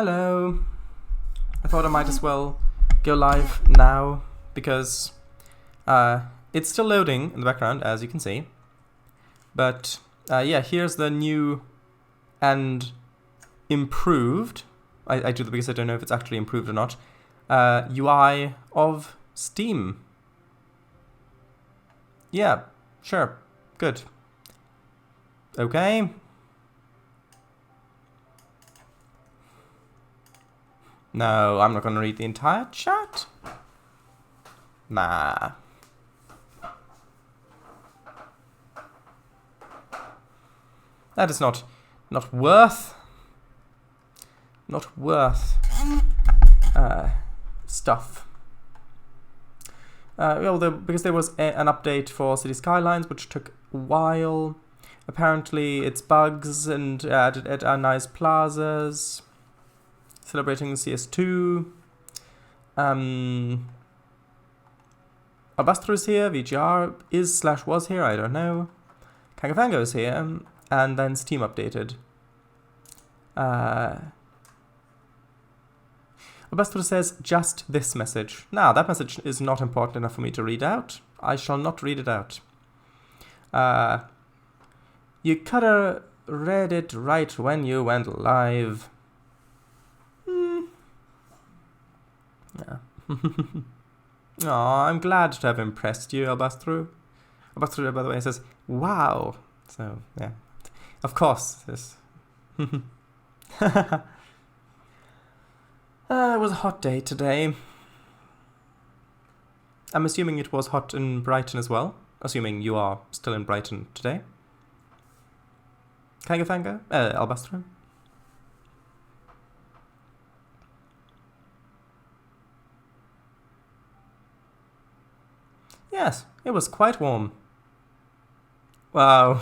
Hello. I thought I might as well go live now because it's still loading in the background, as you can see. But yeah, here's the new and improved, I do that because I don't know if it's actually improved or not, UI of Steam. Yeah, sure, good. Okay. No, I'm not going to read the entire chat. Nah. That is not worth stuff. Well, because there was an update for City Skylines, which took a while. Apparently, it's bugs and added nice plazas. Celebrating CS2. Albastro is here. VGR is/was here. I don't know. Kangafango is here. And then Steam updated. Albastro says just this message. Now, that message is not important enough for me to read out. I shall not read it out. You coulda read it right when you went live. Yeah. Aw, I'm glad to have impressed you, Albastro. Albastro, by the way, says, wow. So, yeah. Of course, this. It was a hot day today. I'm assuming it was hot in Brighton as well. Assuming you are still in Brighton today. Kangafanga? Albastro? Yes, it was quite warm. Wow.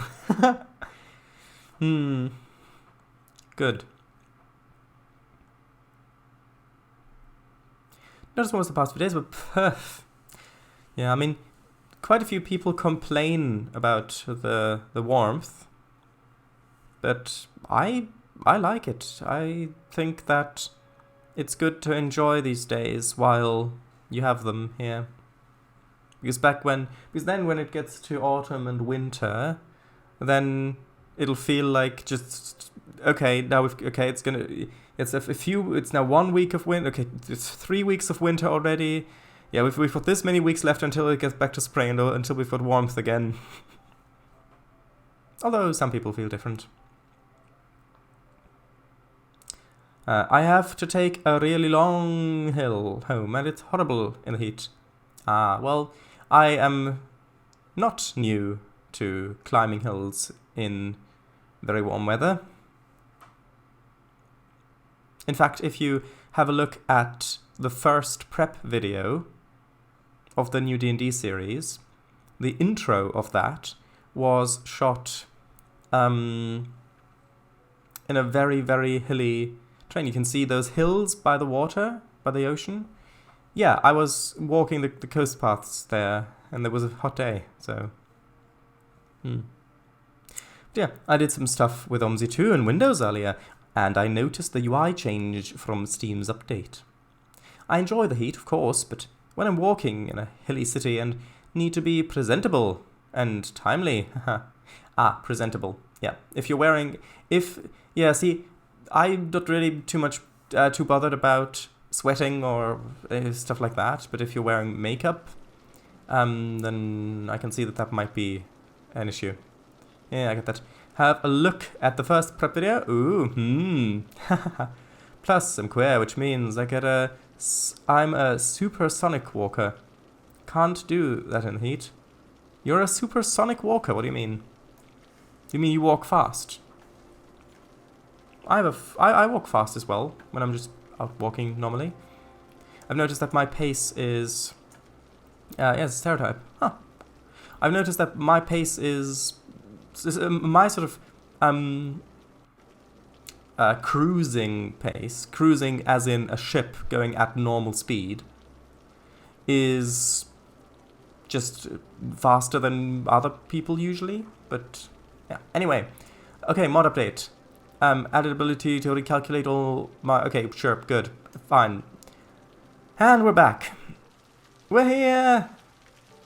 Good. Not as warm as the past few days, but yeah, I mean, quite a few people complain about the warmth, but I like it. I think that it's good to enjoy these days while you have them here. Because then when it gets to autumn and winter, then it'll feel like just okay. Now it's now 1 week of winter. Okay, it's 3 weeks of winter already. Yeah, we've got this many weeks left until it gets back to spring and until we've got warmth again. Although some people feel different. I have to take a really long hill home, and it's horrible in the heat. Well, I am not new to climbing hills in very warm weather. In fact, if you have a look at the first prep video of the new D&D series, the intro of that was shot in a very, very hilly terrain. You can see those hills by the water, by the ocean. Yeah, I was walking the coast paths there, and there was a hot day, so. But yeah, I did some stuff with OMSI 2 and Windows earlier, and I noticed the UI change from Steam's update. I enjoy the heat, of course, but when I'm walking in a hilly city and need to be presentable and timely, presentable, yeah. See, I'm not really too bothered about sweating or stuff like that, but if you're wearing makeup, then I can see that might be an issue. Yeah, I get that. Have a look at the first prep video. Ooh, Plus, I'm queer, which means I'm a supersonic walker. Can't do that in the heat. You're a supersonic walker, what do you mean? You mean you walk fast? I walk fast as well, when I'm just out walking normally. I've noticed that my pace is... yeah, it's a stereotype. Huh. I've noticed that my pace is my sort of cruising pace, cruising as in a ship going at normal speed, is just faster than other people usually. But yeah, anyway. Okay, mod update. Added ability to recalculate all my... Okay, sure, good. Fine. And we're back. We're here!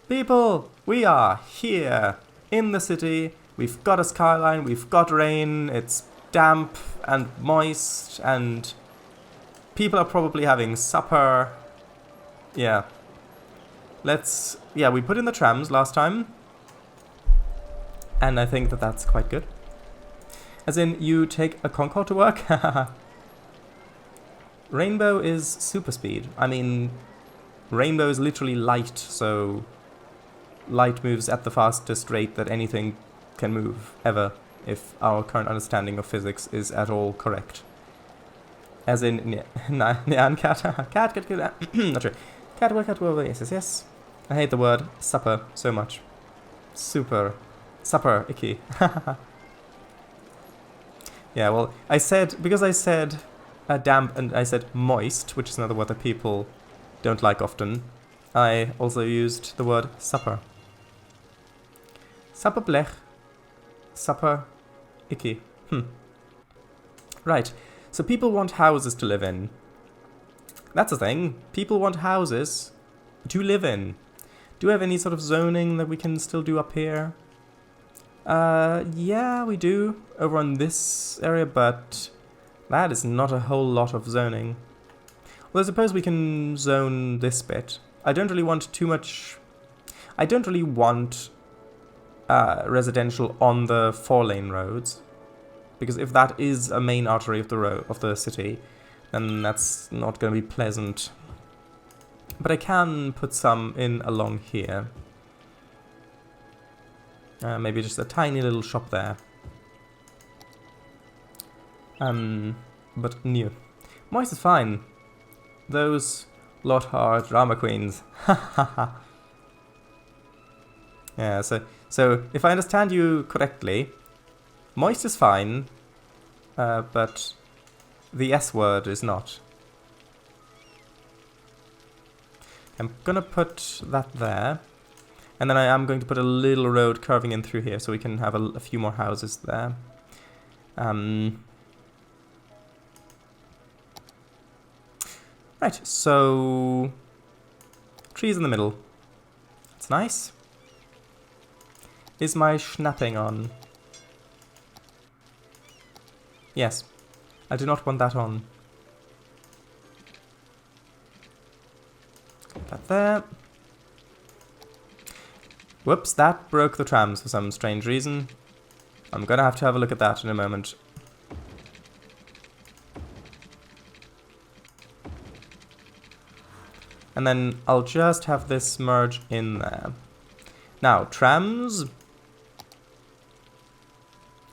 People, we are here in the city. We've got a skyline, we've got rain, it's damp and moist, and people are probably having supper. Yeah. Yeah, we put in the trams last time, and I think that that's quite good. As in, you take a Concorde to work? Rainbow is super speed. I mean, Rainbow is literally light, so light moves at the fastest rate that anything can move, ever, if our current understanding of physics is at all correct. As in, cat, not true. Cat, yes. I hate the word supper so much. Super. Supper, icky. Yeah, well, because I said damp and I said moist, which is another word that people don't like often, I also used the word supper. Supper blech. Supper icky. Right, so people want houses to live in. That's a thing. People want houses to live in. Do we have any sort of zoning that we can still do up here? Yeah, we do, over on this area, but that is not a whole lot of zoning. Well, I suppose we can zone this bit. I don't really want too much... I don't really want residential on the 4-lane roads, because if that is a main artery of the city, then that's not going to be pleasant. But I can put some in along here. Maybe just a tiny little shop there. But new. Moist is fine. Those lot are drama queens. Yeah, so if I understand you correctly, moist is fine, but the S word is not. I'm gonna put that there. And then I am going to put a little road curving in through here so we can have a few more houses there. Right, so... trees in the middle. That's nice. Is my schnapping on? Yes. I do not want that on. Put that there. Whoops, that broke the trams for some strange reason. I'm gonna have to have a look at that in a moment. And then I'll just have this merge in there. Now, trams.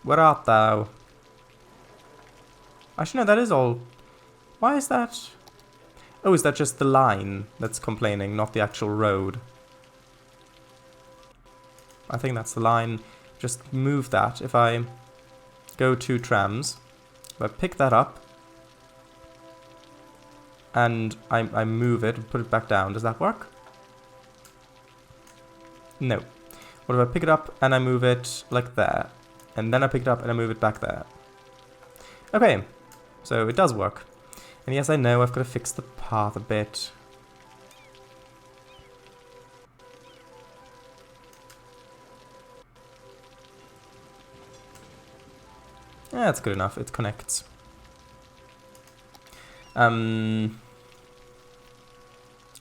Where art thou? Actually, no, that is all. Why is that? Oh, is that just the line that's complaining, not the actual road? I think that's the line. Just move that. If I go to trams, if I pick that up, and I move it and put it back down, does that work? No. What if I pick it up and I move it like there? And then I pick it up and I move it back there. Okay, so it does work. And yes, I know I've got to fix the path a bit. Yeah, that's good enough. It connects.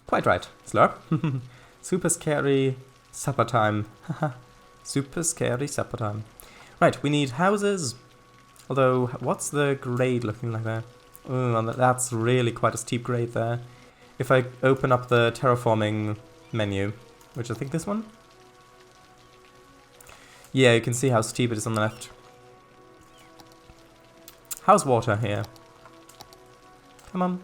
Quite right. Slurp. Super scary supper time. Super scary supper time. Right, we need houses. Although, what's the grade looking like there? Oh, that's really quite a steep grade there. If I open up the terraforming menu, which I think this one? Yeah, you can see how steep it is on the left. How's water here? Come on.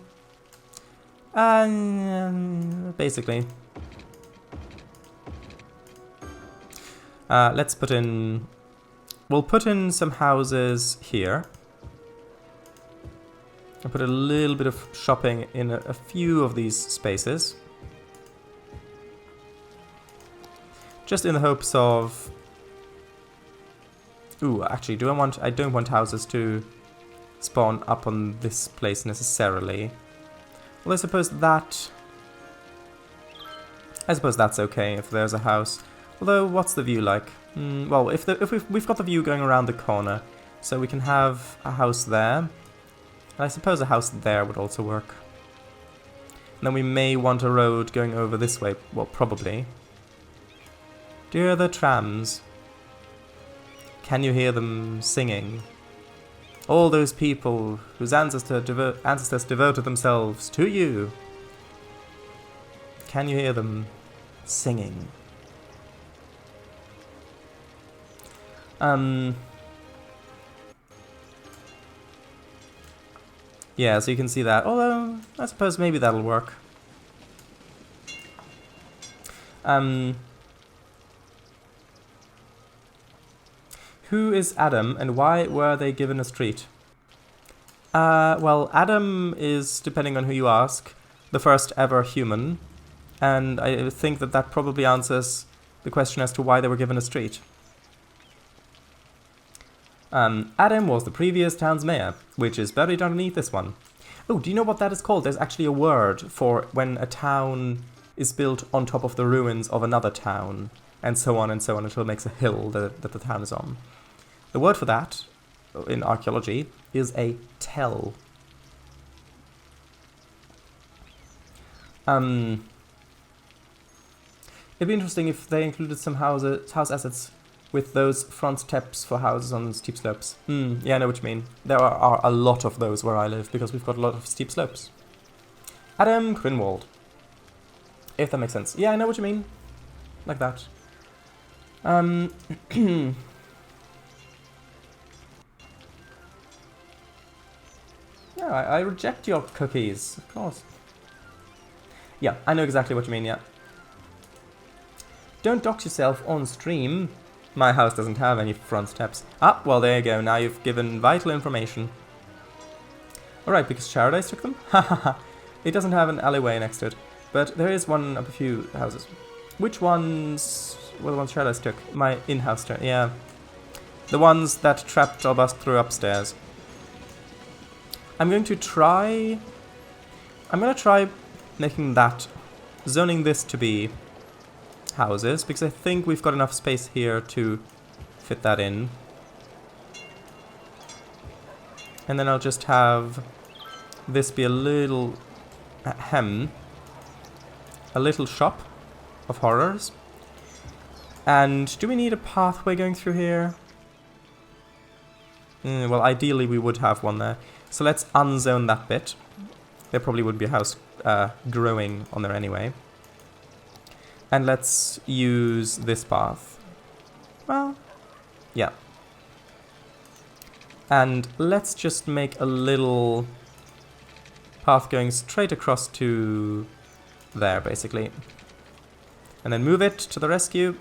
Basically. Let's put in... We'll put in some houses here. I'll put a little bit of shopping in a few of these spaces. Just in the hopes of... Ooh, actually, I don't want houses to spawn up on this place necessarily. Well, I suppose that's okay if there's a house. Although, what's the view like? Well, if we've got the view going around the corner, so we can have a house there. And I suppose a house there would also work. And then we may want a road going over this way. Well, probably. Do you hear the trams? Can you hear them singing? All those people whose ancestors devoted themselves to you. Can you hear them singing? Yeah, so you can see that. Although, I suppose maybe that'll work. Who is Adam, and why were they given a street? Well, Adam is, depending on who you ask, the first ever human. And I think that probably answers the question as to why they were given a street. Adam was the previous town's mayor, which is buried underneath this one. Oh, do you know what that is called? There's actually a word for when a town is built on top of the ruins of another town, and so on until it makes a hill that the town is on. The word for that, in archaeology, is a tell. It'd be interesting if they included some house assets with those front steps for houses on steep slopes. Yeah, I know what you mean. There are a lot of those where I live, because we've got a lot of steep slopes. Adam Grinwald. If that makes sense. Yeah, I know what you mean. Like that. Yeah, I reject your cookies, of course. Yeah, I know exactly what you mean, yeah. Don't dox yourself on stream. My house doesn't have any front steps. Ah, well there you go, now you've given vital information. Alright, because Paradise took them? Hahaha. It doesn't have an alleyway next to it, but there is one up a few houses. Which ones were the ones Paradise took? My in-house turn, yeah. The ones that trapped Albust through upstairs. I'm going to try making that, zoning this to be houses, because I think we've got enough space here to fit that in. And then I'll just have this be a little a little shop of horrors. And do we need a pathway going through here? Well, ideally we would have one there. So let's unzone that bit. There probably would be a house growing on there anyway. And let's use this path. Well, yeah. And let's just make a little path going straight across to there, basically. And then move it to the rescue.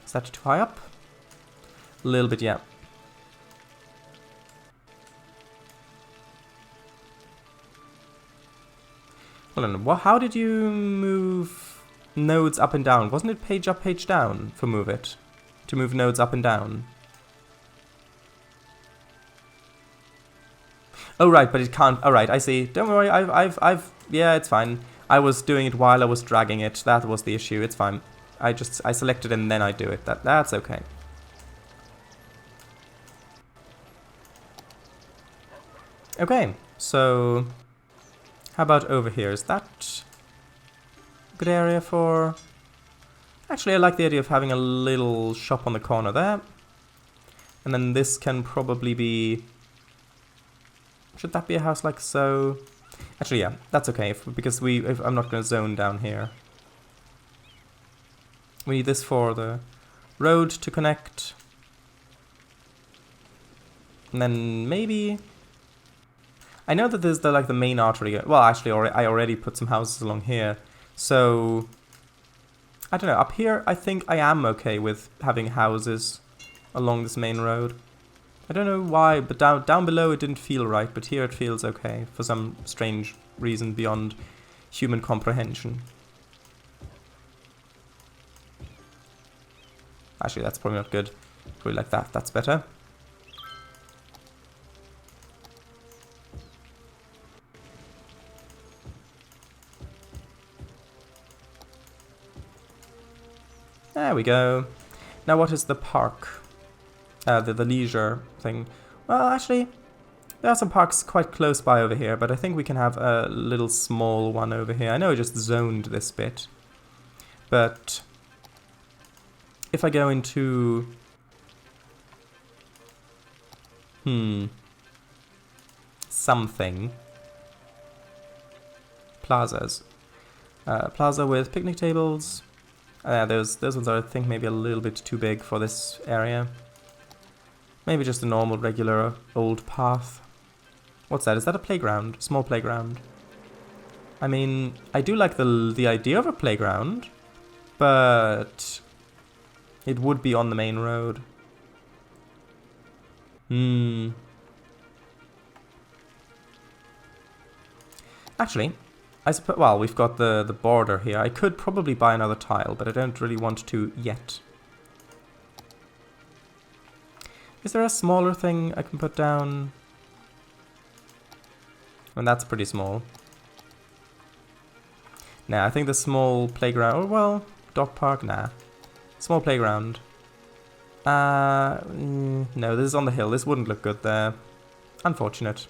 Is that too high up? A little bit, yeah. Hold on, how did you move nodes up and down? Wasn't it page up, page down for move it? To move nodes up and down. Oh right, but it can't. All right, I see. Don't worry. Yeah, it's fine. I was doing it while I was dragging it. That was the issue. It's fine. I selected and then I do it. That's okay. Okay, so how about over here? Is that a good area for... Actually, I like the idea of having a little shop on the corner there. And then this can probably be... Should that be a house like so? Actually, yeah, that's okay, because I'm not going to zone down here. We need this for the road to connect. And then maybe... I know that there's the main artery. Well, actually, I already put some houses along here. So, I don't know. Up here, I think I am okay with having houses along this main road. I don't know why, but down below it didn't feel right. But here it feels okay for some strange reason beyond human comprehension. Actually, that's probably not good. Probably like that. That's better. There we go. Now what is the park? The leisure thing. Well, actually, there are some parks quite close by over here, but I think we can have a little small one over here. I know I just zoned this bit, but if I go into... something. Plazas. Plaza with picnic tables. Those ones are, I think, maybe a little bit too big for this area. Maybe just a normal, regular, old path. What's that? Is that a playground? Small playground. I mean, I do like the idea of a playground, but it would be on the main road. Actually, I suppose, well, we've got the border here. I could probably buy another tile, but I don't really want to yet. Is there a smaller thing I can put down? And that's pretty small. Nah, I think the small playground, or well, dog park, nah. Small playground. No, this is on the hill. This wouldn't look good there. Unfortunate.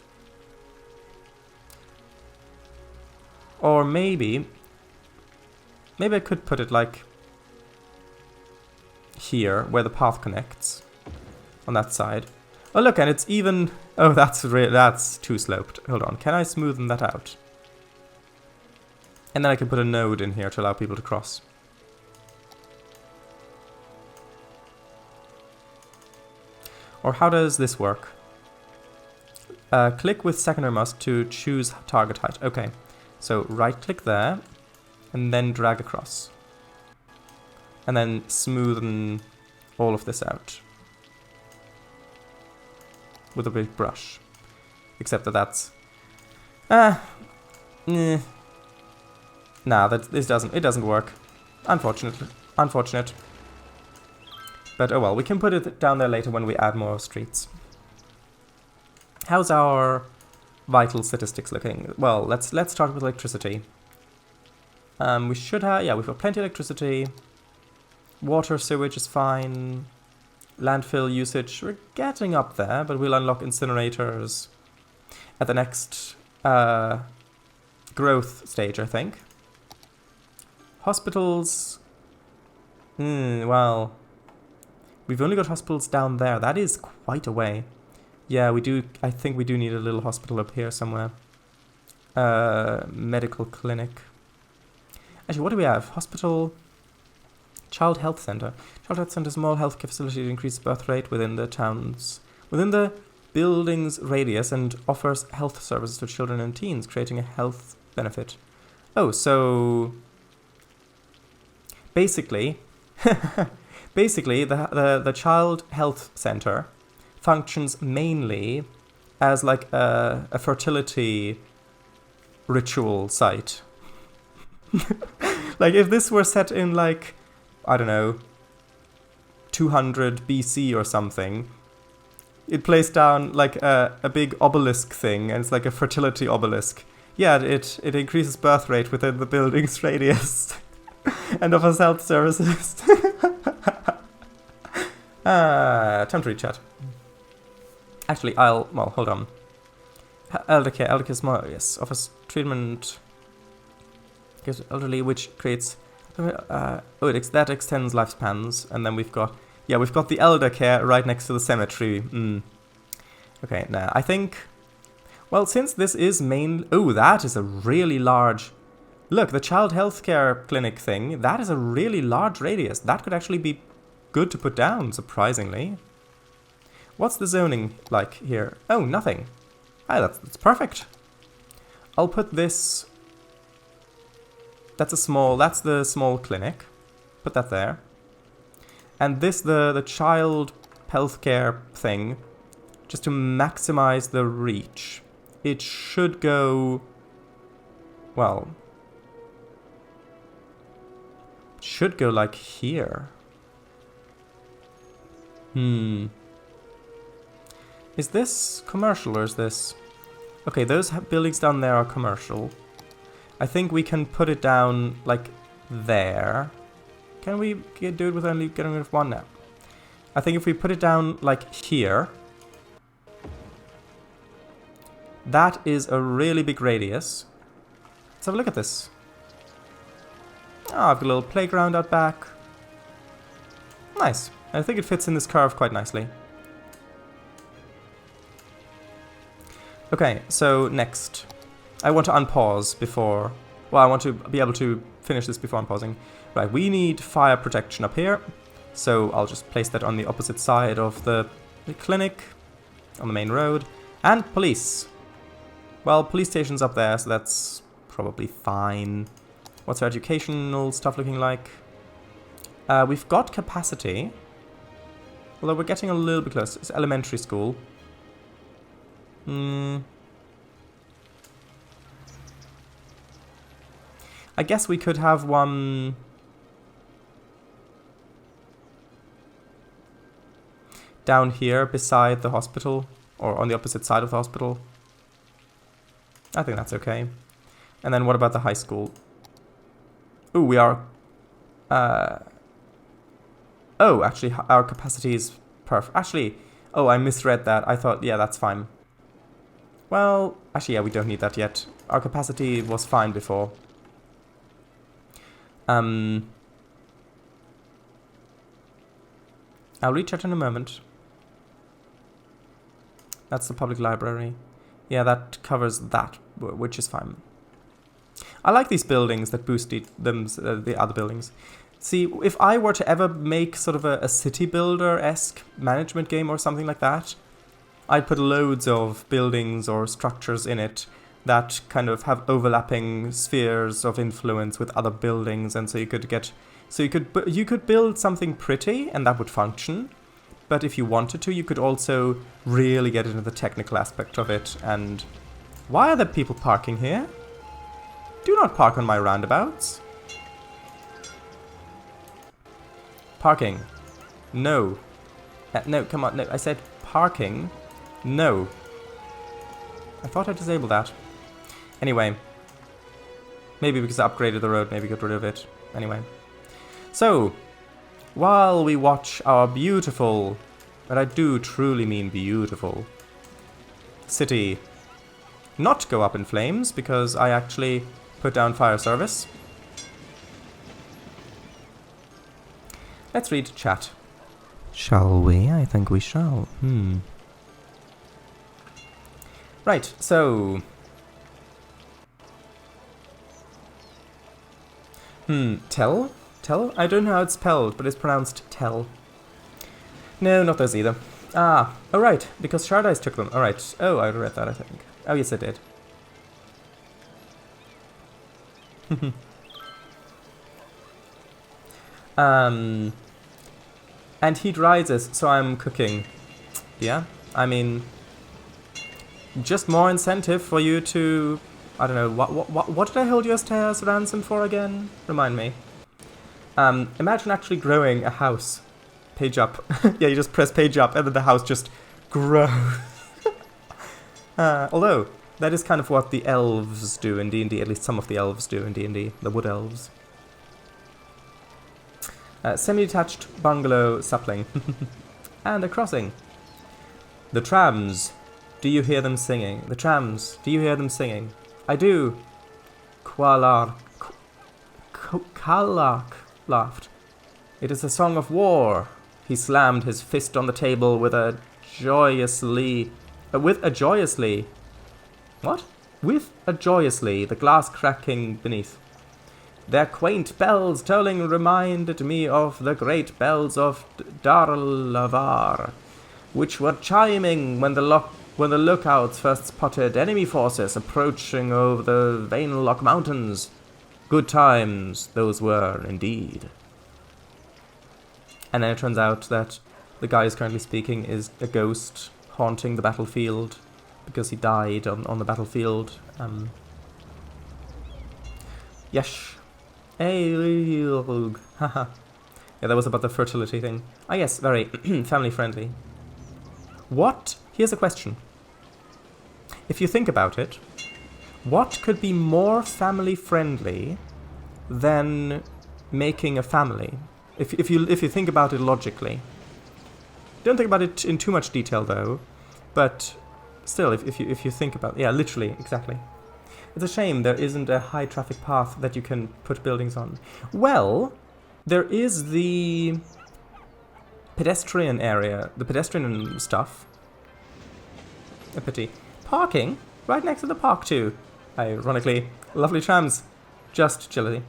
Or maybe I could put it like here, where the path connects. On that side. Oh look, and it's even... Oh, that's too sloped. Hold on, can I smoothen that out? And then I can put a node in here to allow people to cross. Or how does this work? Click with secondary mouse to choose target height. Okay, so right click there, and then drag across. And then smoothen all of this out. With a big brush. Except that that's... Nah, it doesn't work. Unfortunate. But oh well, we can put it down there later when we add more streets. How's our vital statistics looking? Well, let's start with electricity. We should have... Yeah, we've got plenty of electricity. Water, sewage is fine. Landfill usage, we're getting up there, but we'll unlock incinerators at the next growth stage, I think. Hospitals... well... We've only got hospitals down there. That is quite a way. Yeah, we do... I think we do need a little hospital up here somewhere. Medical clinic. Actually, what do we have? Hospital... Child Health Center. Child Health Center is a small healthcare facility to increase birth rate within the building's radius and offers health services to children and teens, creating a health benefit. Oh, so basically, the Child Health Center functions mainly as like a fertility ritual site. Like if this were set in like, I don't know, 200 BC or something, it placed down like a big obelisk thing, and it's like a fertility obelisk. Yeah, it increases birth rate within the building's radius and offers health services. Time to read chat. Actually, well, hold on. Eldercare is more, yes, offers treatment, gives elderly, which creates... that extends lifespans, and then we've got the elder care right next to the cemetery. Okay, now I think, well, since this is that is a really large, look, the child healthcare clinic thing, that is a really large radius. That could actually be good to put down, surprisingly. What's the zoning like here? Oh, nothing. Ah, that's perfect. I'll put this... That's the small clinic. Put that there. And this, the child healthcare thing, just to maximize the reach. It should go, well, it should go like here. Is this commercial or is this... Okay, those buildings down there are commercial. I think we can put it down, like, there. Can we do it with only getting rid of one now? I think if we put it down, like, here... That is a really big radius. Let's have a look at this. Oh, I've got a little playground out back. Nice. I think it fits in this curve quite nicely. Okay, so next. I want to unpause before... Well, I want to be able to finish this before unpausing. Right, we need fire protection up here. So I'll just place that on the opposite side of the clinic, on the main road. And police. Well, police station's up there, so that's probably fine. What's our educational stuff looking like? We've got capacity. Although we're getting a little bit close. It's elementary school. I guess we could have one... down here beside the hospital. Or on the opposite side of the hospital. I think that's okay. And then what about the high school? Ooh, we are... Oh, actually, our capacity is perfect. Actually, oh, I misread that. I thought, yeah, that's fine. Well, actually, yeah, we don't need that yet. Our capacity was fine before. I'll recheck in a moment. That's the public library. Yeah, that covers that, which is fine. I like these buildings that boost the other buildings. See, if I were to ever make sort of a city builder-esque management game or something like that, I'd put loads of buildings or structures in it that kind of have overlapping spheres of influence with other buildings, and so you could get... So you could build something pretty, and that would function. But if you wanted to, you could also really get into the technical aspect of it. And why are there people parking here? Do not park on my roundabouts. Parking. No. No, come on. No, I said parking. No. I thought I disabled that. Anyway. Maybe because I upgraded the road, maybe got rid of it. Anyway. So, while we watch our beautiful, and I do truly mean beautiful, city not go up in flames, because I actually put down fire service. Let's read chat. Shall we? I think we shall. Right, so... Tell? Tell? I don't know how it's spelled, but it's pronounced tell. No, not those either. Ah, oh right, because Shardise took them. Alright. Oh, I read that, I think. Oh, yes, I did. And heat rises, so I'm cooking. Yeah, I mean... Just more incentive for you to... I don't know, what did I hold you as ransom for again? Remind me. Imagine actually growing a house. Page up. Yeah, you just press page up and then the house just grows. Although, that is kind of what the elves do in D&D, at least some of the elves do in D&D, the wood elves. Semi-detached bungalow sapling. And a crossing. The trams. Do you hear them singing? The trams. Do you hear them singing? I do. Kalark laughed. It is a song of war. He slammed his fist on the table with a joyously... What? With a joyously, the glass cracking beneath. Their quaint bells tolling reminded me of the great bells of Darlavar, which were chiming when the lookouts first spotted enemy forces approaching over the Vainlock Mountains. Good times those were, indeed. And then it turns out that the guy who's currently speaking is a ghost haunting the battlefield because he died on the battlefield. Yes. Haha. Yeah, that was about the fertility thing. Ah, yes, very family friendly. What? Here's a question. If you think about it, what could be more family friendly than making a family? If you think about it logically. Don't think about it in too much detail though, but still, if you think about, yeah, literally, exactly. It's a shame there isn't a high traffic path that you can put buildings on. Well, there is the pedestrian area, the pedestrian stuff. A pity. Parking right next to the park too. Ironically, lovely trams. Just chillily.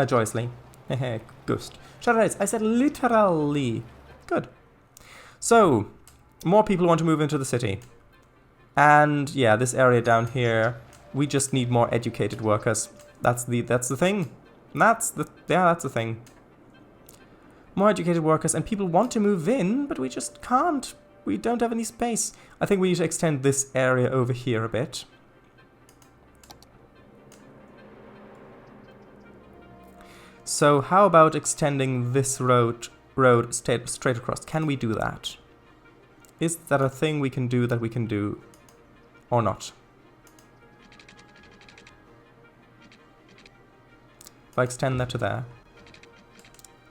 Joyously. Ghost. Shut up, I said literally. Good. So, more people want to move into the city. And yeah, this area down here, we just need more educated workers. That's the thing. That's the thing. More educated workers, and people want to move in, but we just can't. We don't have any space. I think we need to extend this area over here a bit. So how about extending this road straight across? Can we do that? Is that a thing we can do or not? If I extend that to there.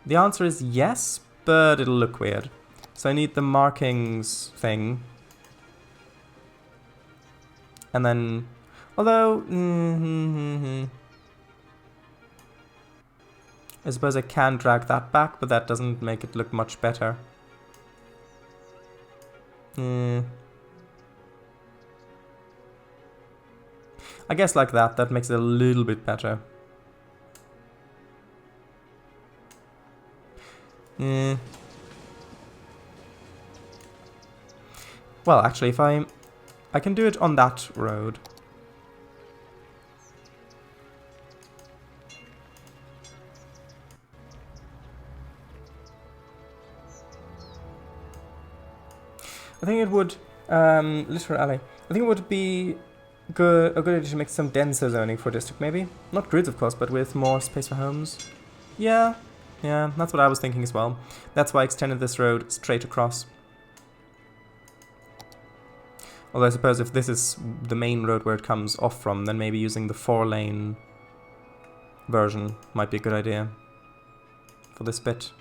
The answer is yes, but it'll look weird. So I need the markings thing. And then, although, I suppose I can drag that back, but that doesn't make it look much better. I guess like that makes it a little bit better. Well, actually, if I can do it on that road. I think it would, literally, I think it would be a good idea to make some denser zoning for district, maybe. Not grids, of course, but with more space for homes. Yeah, that's what I was thinking as well. That's why I extended this road straight across. Although I suppose if this is the main road where it comes off from, then maybe using the 4-lane version might be a good idea for this bit.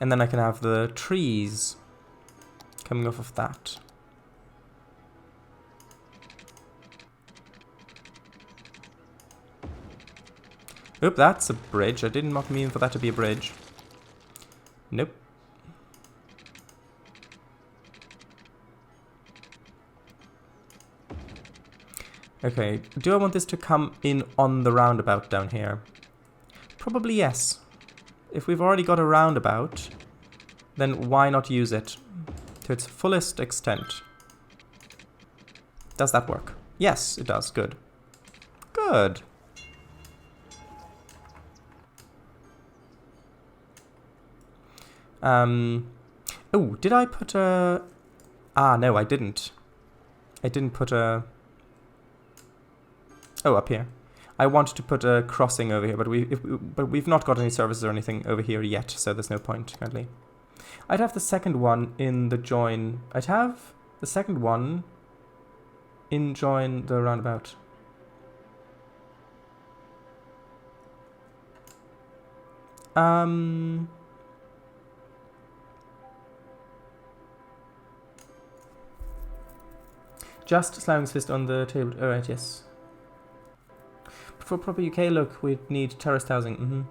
And then I can have the trees coming off of that. Oop, that's a bridge. I did not mean for that to be a bridge. Nope. Okay, do I want this to come in on the roundabout down here? Probably yes. If we've already got a roundabout, then why not use it to its fullest extent? Does that work? Yes, it does. Good. Good. Oh, did I put a... Ah, no, I didn't. I didn't put a... Oh, up here. I wanted to put a crossing over here, but we've not got any services or anything over here yet, so there's no point currently. I'd have the second one in the join. I'd have the second one in join the roundabout. Just slamming his fist on the table. Alright, yes. For proper UK look, we'd need terraced housing.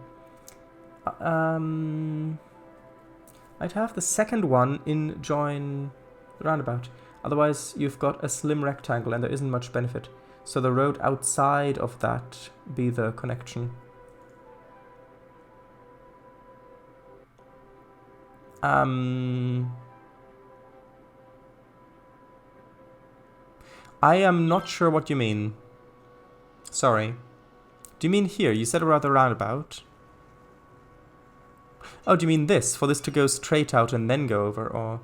I'd have the second one in join the roundabout. Otherwise, you've got a slim rectangle and there isn't much benefit. So the road outside of that be the connection. I am not sure what you mean. Sorry. Do you mean here? You said around the roundabout. Oh, do you mean this? For this to go straight out and then go over? Or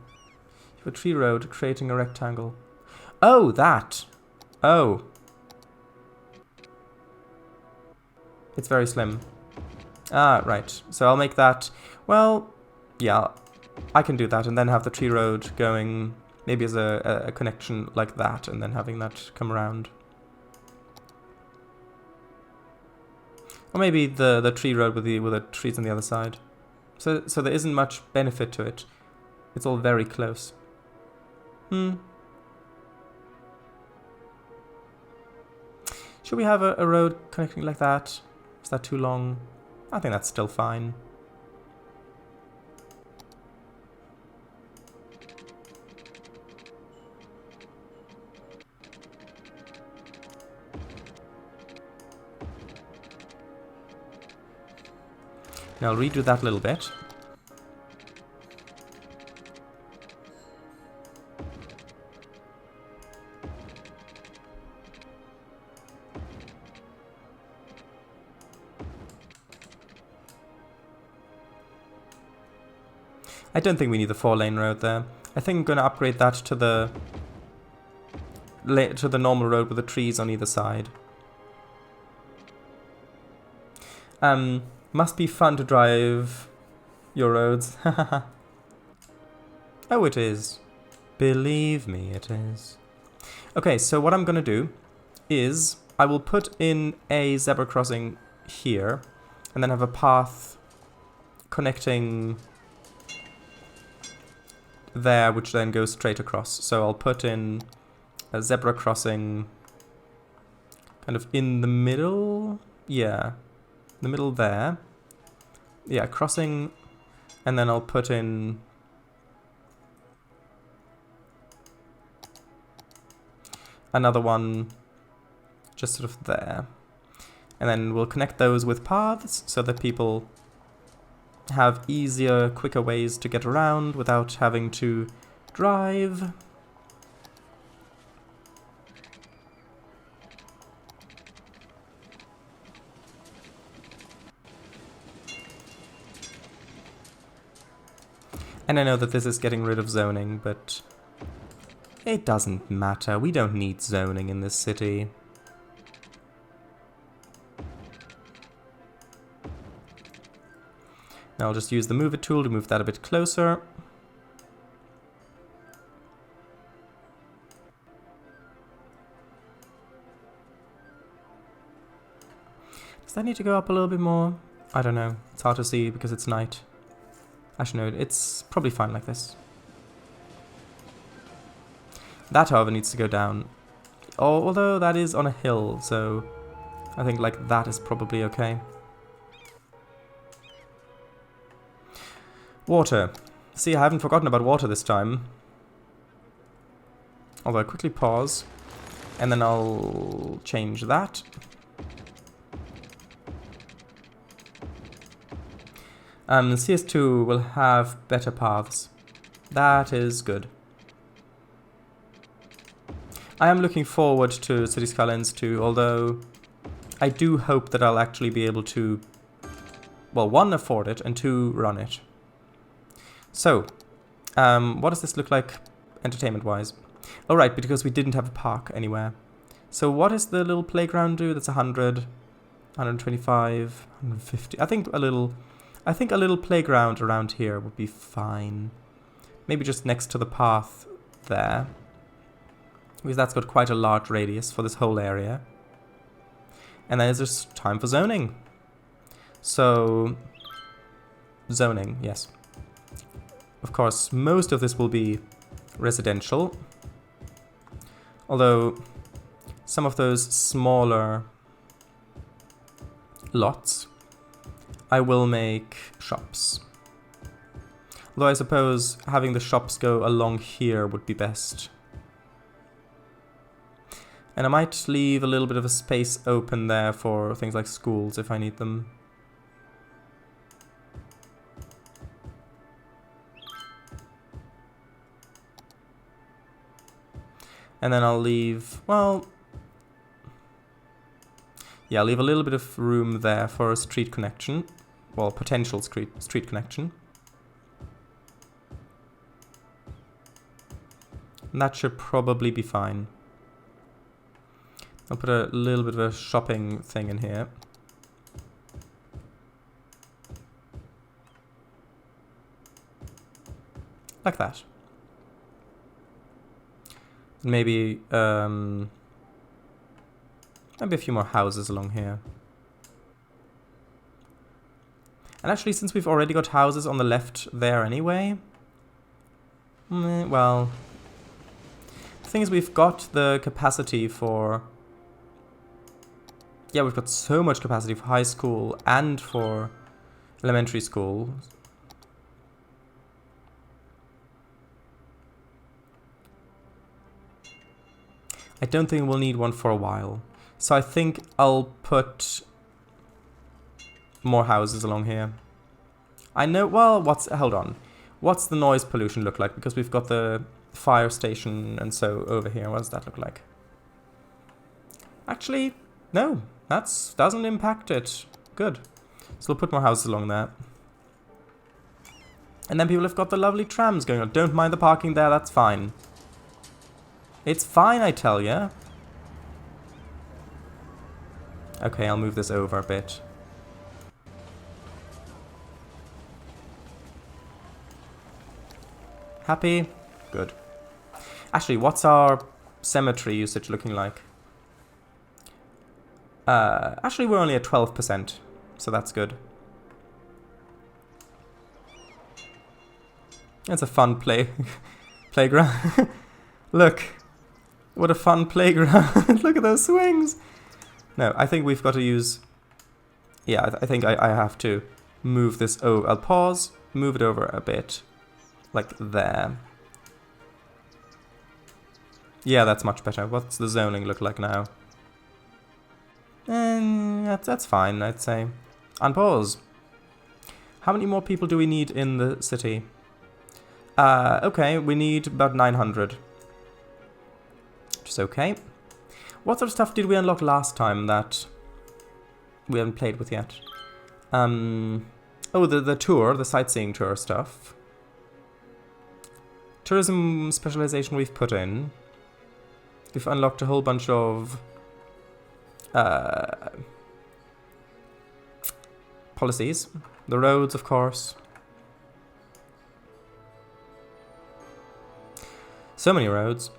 you have a tree road creating a rectangle. Oh, that. Oh. It's very slim. Ah, right. So I'll make that... Well, yeah, I can do that and then have the tree road going maybe as a connection like that and then having that come around. Or maybe the tree road with the trees on the other side. So there isn't much benefit to it. It's all very close. Should we have a road connecting like that? Is that too long? I think that's still fine. Now I'll redo that a little bit. I don't think we need the 4-lane road there. I think I'm going to upgrade that to the normal road with the trees on either side. Must be fun to drive your roads. Oh, it is. Believe me, it is. Okay, so what I'm going to do is I will put in a zebra crossing here and then have a path connecting there, which then goes straight across. So I'll put in a zebra crossing kind of in the middle. Yeah, the middle there. Yeah, crossing, and then I'll put in another one just sort of there. And then we'll connect those with paths so that people have easier, quicker ways to get around without having to drive. And I know that this is getting rid of zoning, but it doesn't matter. We don't need zoning in this city. Now I'll just use the move it tool to move that a bit closer. Does that need to go up a little bit more? I don't know. It's hard to see because it's night. Actually, no, it's probably fine like this. That, however, needs to go down. Although that is on a hill, so I think like that is probably okay. Water. See, I haven't forgotten about water this time. Although I quickly pause, and then I'll change that. CS2 will have better paths. That is good. I am looking forward to City Skylines 2, although I do hope that I'll actually be able to, well, 1, afford it, and 2, run it. So, what does this look like entertainment-wise? Oh, right, because we didn't have a park anywhere. So what does the little playground do? That's 100, 125, 150. I think a little playground around here would be fine. Maybe just next to the path there, because that's got quite a large radius for this whole area. And then it's just time for zoning. So, zoning, yes. Of course, most of this will be residential, although some of those smaller lots I will make shops. Although I suppose having the shops go along here would be best. And I might leave a little bit of a space open there for things like schools if I need them. And then I'll leave, well, yeah, I'll leave a little bit of room there for a street connection. Well, potential street connection. And that should probably be fine. I'll put a little bit of a shopping thing in here. Like that. Maybe, maybe a few more houses along here. And actually, since we've already got houses on the left there anyway, well, the thing is we've got the capacity for... Yeah, we've got so much capacity for high school and for elementary school. I don't think we'll need one for a while. So I think I'll put more houses along here. I know, well, hold on. What's the noise pollution look like? Because we've got the fire station and so over here. What does that look like? Actually, no, that doesn't impact it. Good. So we'll put more houses along there. And then people have got the lovely trams going on. Don't mind the parking there, that's fine. It's fine, I tell ya. Okay, I'll move this over a bit. Happy? Good. Actually, what's our cemetery usage looking like? Actually, we're only at 12%, so that's good. It's a fun playground. Look, what a fun playground. Look at those swings. No, I think we've got to use... Yeah, I think I have to move this over. I'll pause, move it over a bit. Like there. Yeah, that's much better. What's the zoning look like now? That's fine, I'd say. Unpause. How many more people do we need in the city? Okay, we need about 900. Which is okay. What sort of stuff did we unlock last time that we haven't played with yet? Oh, the tour, the sightseeing tour stuff. Tourism specialization we've put in. We've unlocked a whole bunch of policies. The roads, of course. So many roads.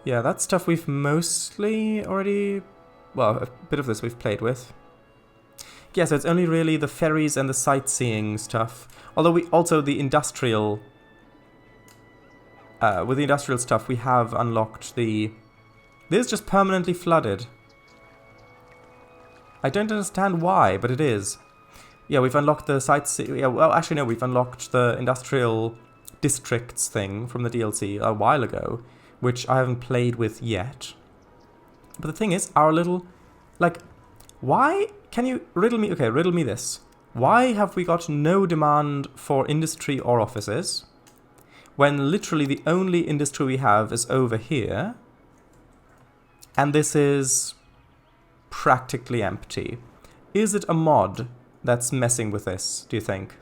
Yeah, that stuff we've mostly already... Well, a bit of this we've played with. Yeah, so it's only really the ferries and the sightseeing stuff. Although we also the industrial... with the industrial stuff, we have unlocked the... This is just permanently flooded. I don't understand why, but it is. Yeah, we've unlocked the sightseeing... Yeah, well, actually, no, we've unlocked the industrial districts thing from the DLC a while ago, which I haven't played with yet. But the thing is, our little... Like, why... Can you riddle me... Okay, riddle me this. Why have we got no demand for industry or offices, when literally the only industry we have is over here, and this is practically empty? Is it a mod that's messing with this, do you think?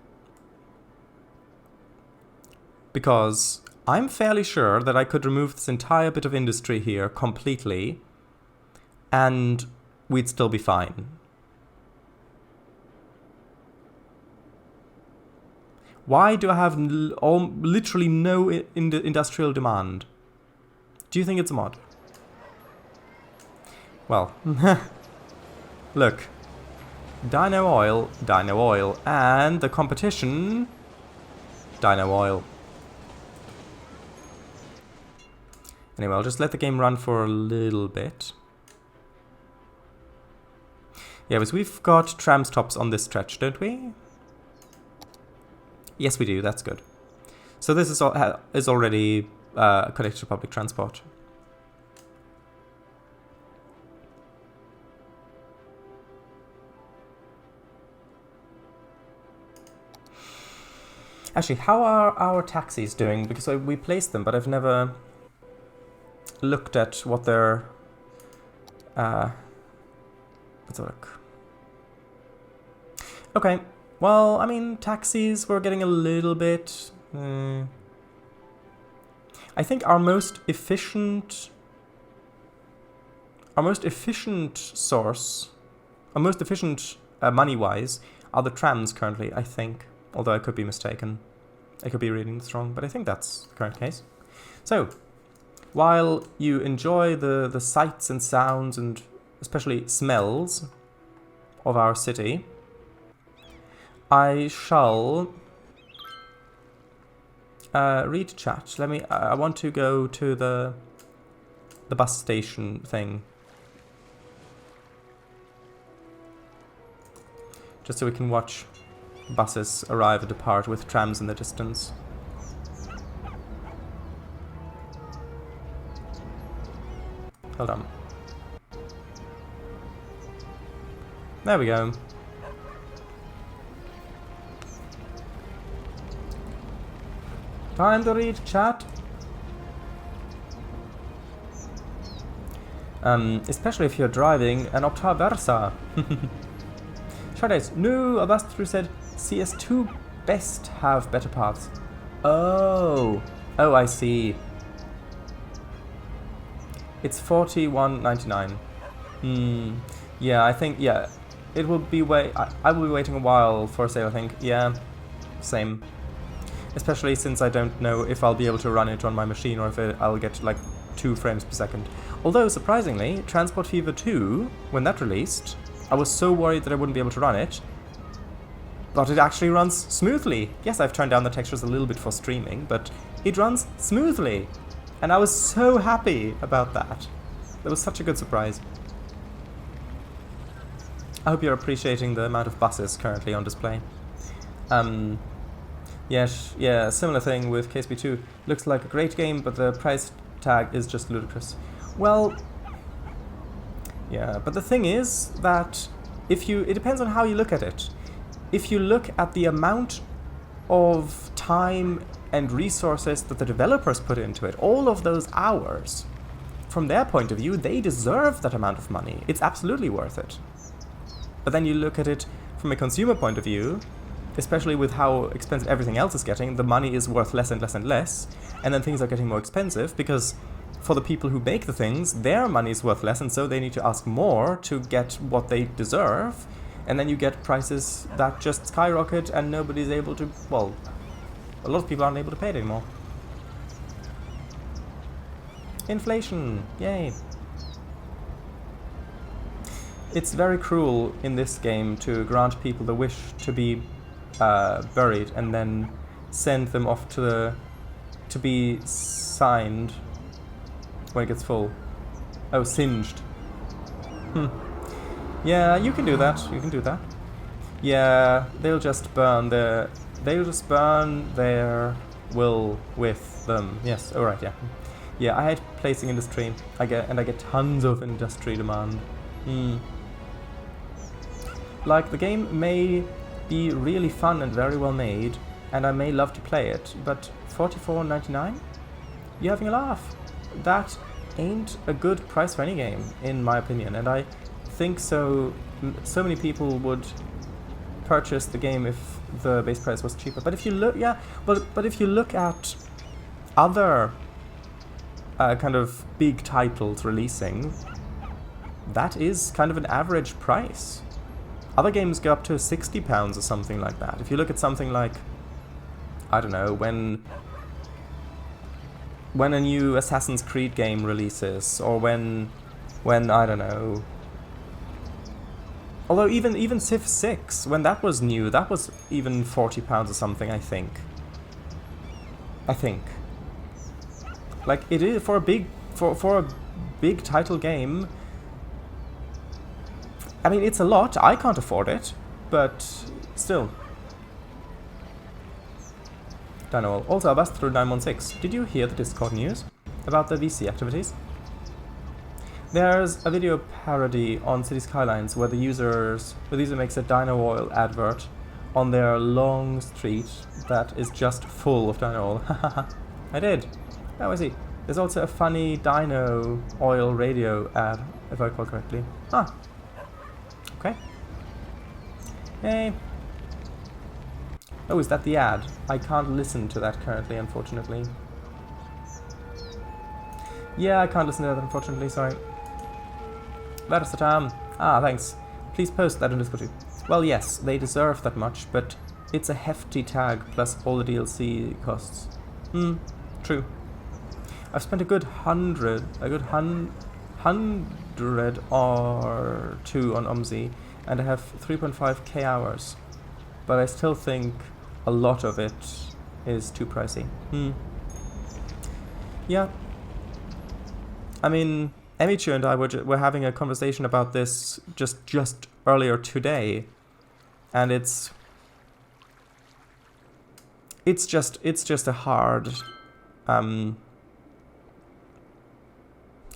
Because I'm fairly sure that I could remove this entire bit of industry here completely, and we'd still be fine. Why do I have literally no industrial demand? Do you think it's a mod? Well, look. Dino Oil, and the competition, Dino Oil. Anyway, I'll just let the game run for a little bit. Yeah, because we've got tram stops on this stretch, don't we? Yes, we do. That's good. So this is already connected to public transport. Actually, how are our taxis doing? Because we placed them, but I've never looked at what their... let's look. Okay. Well, I mean, taxis were getting a little bit... I think our most efficient source, our most efficient money-wise, are the trams currently, I think. Although I could be mistaken. I could be reading this wrong, but I think that's the current case. So, while you enjoy the sights and sounds and especially smells of our city, I shall read chat. I want to go to the bus station thing. Just so we can watch buses arrive and depart with trams in the distance. Hold on. There we go. Time to read chat. Especially if you're driving an Opta Versa. Shades, no, a bus through said CS2 best have better paths. Oh, I see. It's 41.99. Yeah, I think it will be I will be waiting a while for a sale. I think same. Especially since I don't know if I'll be able to run it on my machine or if I'll get like 2 frames per second. Although surprisingly, Transport Fever 2, when that released, I was so worried that I wouldn't be able to run it, but it actually runs smoothly. Yes, I've turned down the textures a little bit for streaming, but it runs smoothly. And I was so happy about that. That was such a good surprise. I hope you're appreciating the amount of buses currently on display. Yeah, similar thing with KSP2. Looks like a great game, but the price tag is just ludicrous. Well, yeah, but the thing is that it depends on how you look at it. If you look at the amount of time and resources that the developers put into it, all of those hours, from their point of view, they deserve that amount of money. It's absolutely worth it. But then you look at it from a consumer point of view, especially with how expensive everything else is getting, the money is worth less and less and less, and then things are getting more expensive because for the people who make the things, their money is worth less, and so they need to ask more to get what they deserve, and then you get prices that just skyrocket and nobody's able to, well, a lot of people aren't able to pay it anymore. Inflation, yay. It's very cruel in this game to grant people the wish to be buried and then send them off to be signed when it gets full. Oh, singed. Yeah, you can do that. You can do that. Yeah, they'll just burn their will with them. Yes. All right. Yeah. Yeah. I hate placing industry. I get tons of industry demand. Like the game may be really fun and very well made, and I may love to play it, but $44.99? You're having a laugh. That ain't a good price for any game, in my opinion, and I think so many people would purchase the game if the base price was cheaper. But if you look, but if you look at other kind of big titles releasing, that is kind of an average price. Other games go up to £60 or something like that. If you look at something like, I don't know, when a new Assassin's Creed game releases, or when I don't know. Although even Civ 6, when that was new, that was even £40 or something, I think. Like it is for a big title game. I mean, it's a lot. I can't afford it, but still. Dino. Also, I buzzed through 916. Did you hear the Discord news about the VC activities? There's a video parody on City Skylines where the user makes a Dino Oil advert on their long street that is just full of Dino Oil. I did. Oh, I see. There's also a funny Dino Oil radio ad, if I recall correctly. Ah. Okay. Hey. Oh, is that the ad? I can't listen to that currently, unfortunately. Yeah, I can't listen to that, unfortunately, sorry. That is the time. Ah, thanks. Please post that on Discord too. Well, yes, they deserve that much, but it's a hefty tag plus all the DLC costs. True. I've spent a good hundred or two on UMSI, and I have 3.5k hours, but I still think a lot of it is too pricey. Yeah. I mean, Emichu and I were having a conversation about this just earlier today, and it's just a hard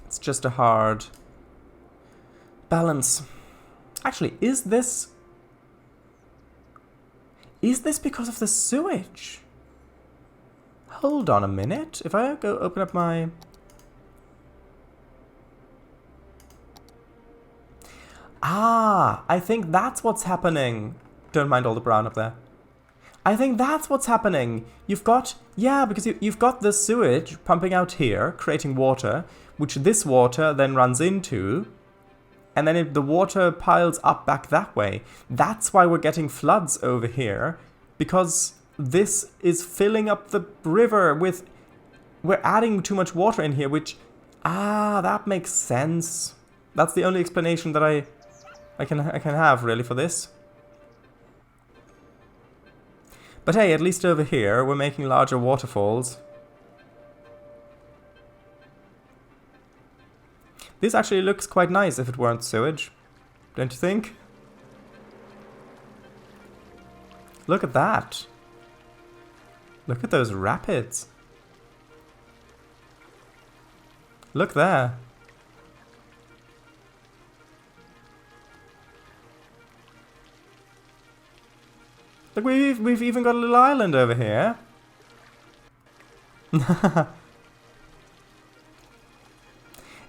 it's just a hard balance. Actually, is this because of the sewage? Hold on a minute. If I go open up my... I think that's what's happening. Don't mind all the brown up there. I think that's what's happening. You've got... Yeah, because you've got the sewage pumping out here, creating water, which this water then runs into, and then the water piles up back that way. That's why we're getting floods over here, because this is filling up the river with... We're adding too much water in here, which... that makes sense. That's the only explanation that I can have, really, for this. But hey, at least over here, we're making larger waterfalls. This actually looks quite nice if it weren't sewage, don't you think? Look at that. Look at those rapids. Look there. Look, we've even got a little island over here.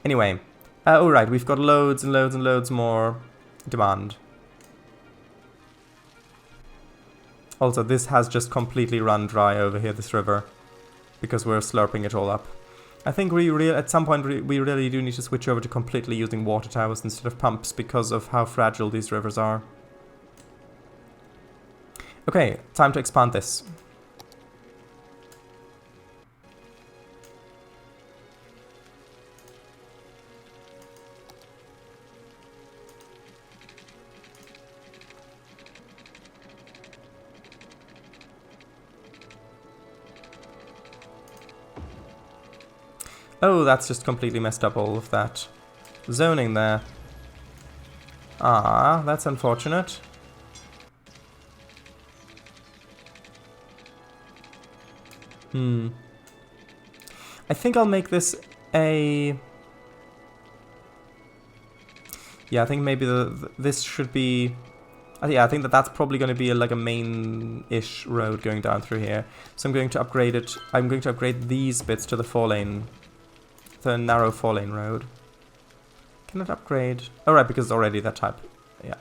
Anyway, alright, we've got loads and loads and loads more demand. Also, this has just completely run dry over here, this river, because we're slurping it all up. I think at some point we really do need to switch over to completely using water towers instead of pumps because of how fragile these rivers are. Okay, time to expand this. Oh, that's just completely messed up all of that zoning there. That's unfortunate. I think I'll make this a... Yeah, I think maybe this should be... Yeah, I think that's probably going to be like a main-ish road going down through here. So I'm going to upgrade it. I'm going to upgrade these bits to the 4-lane, the narrow 4-lane road. Can it upgrade? Oh, right, because it's already that type. Yeah.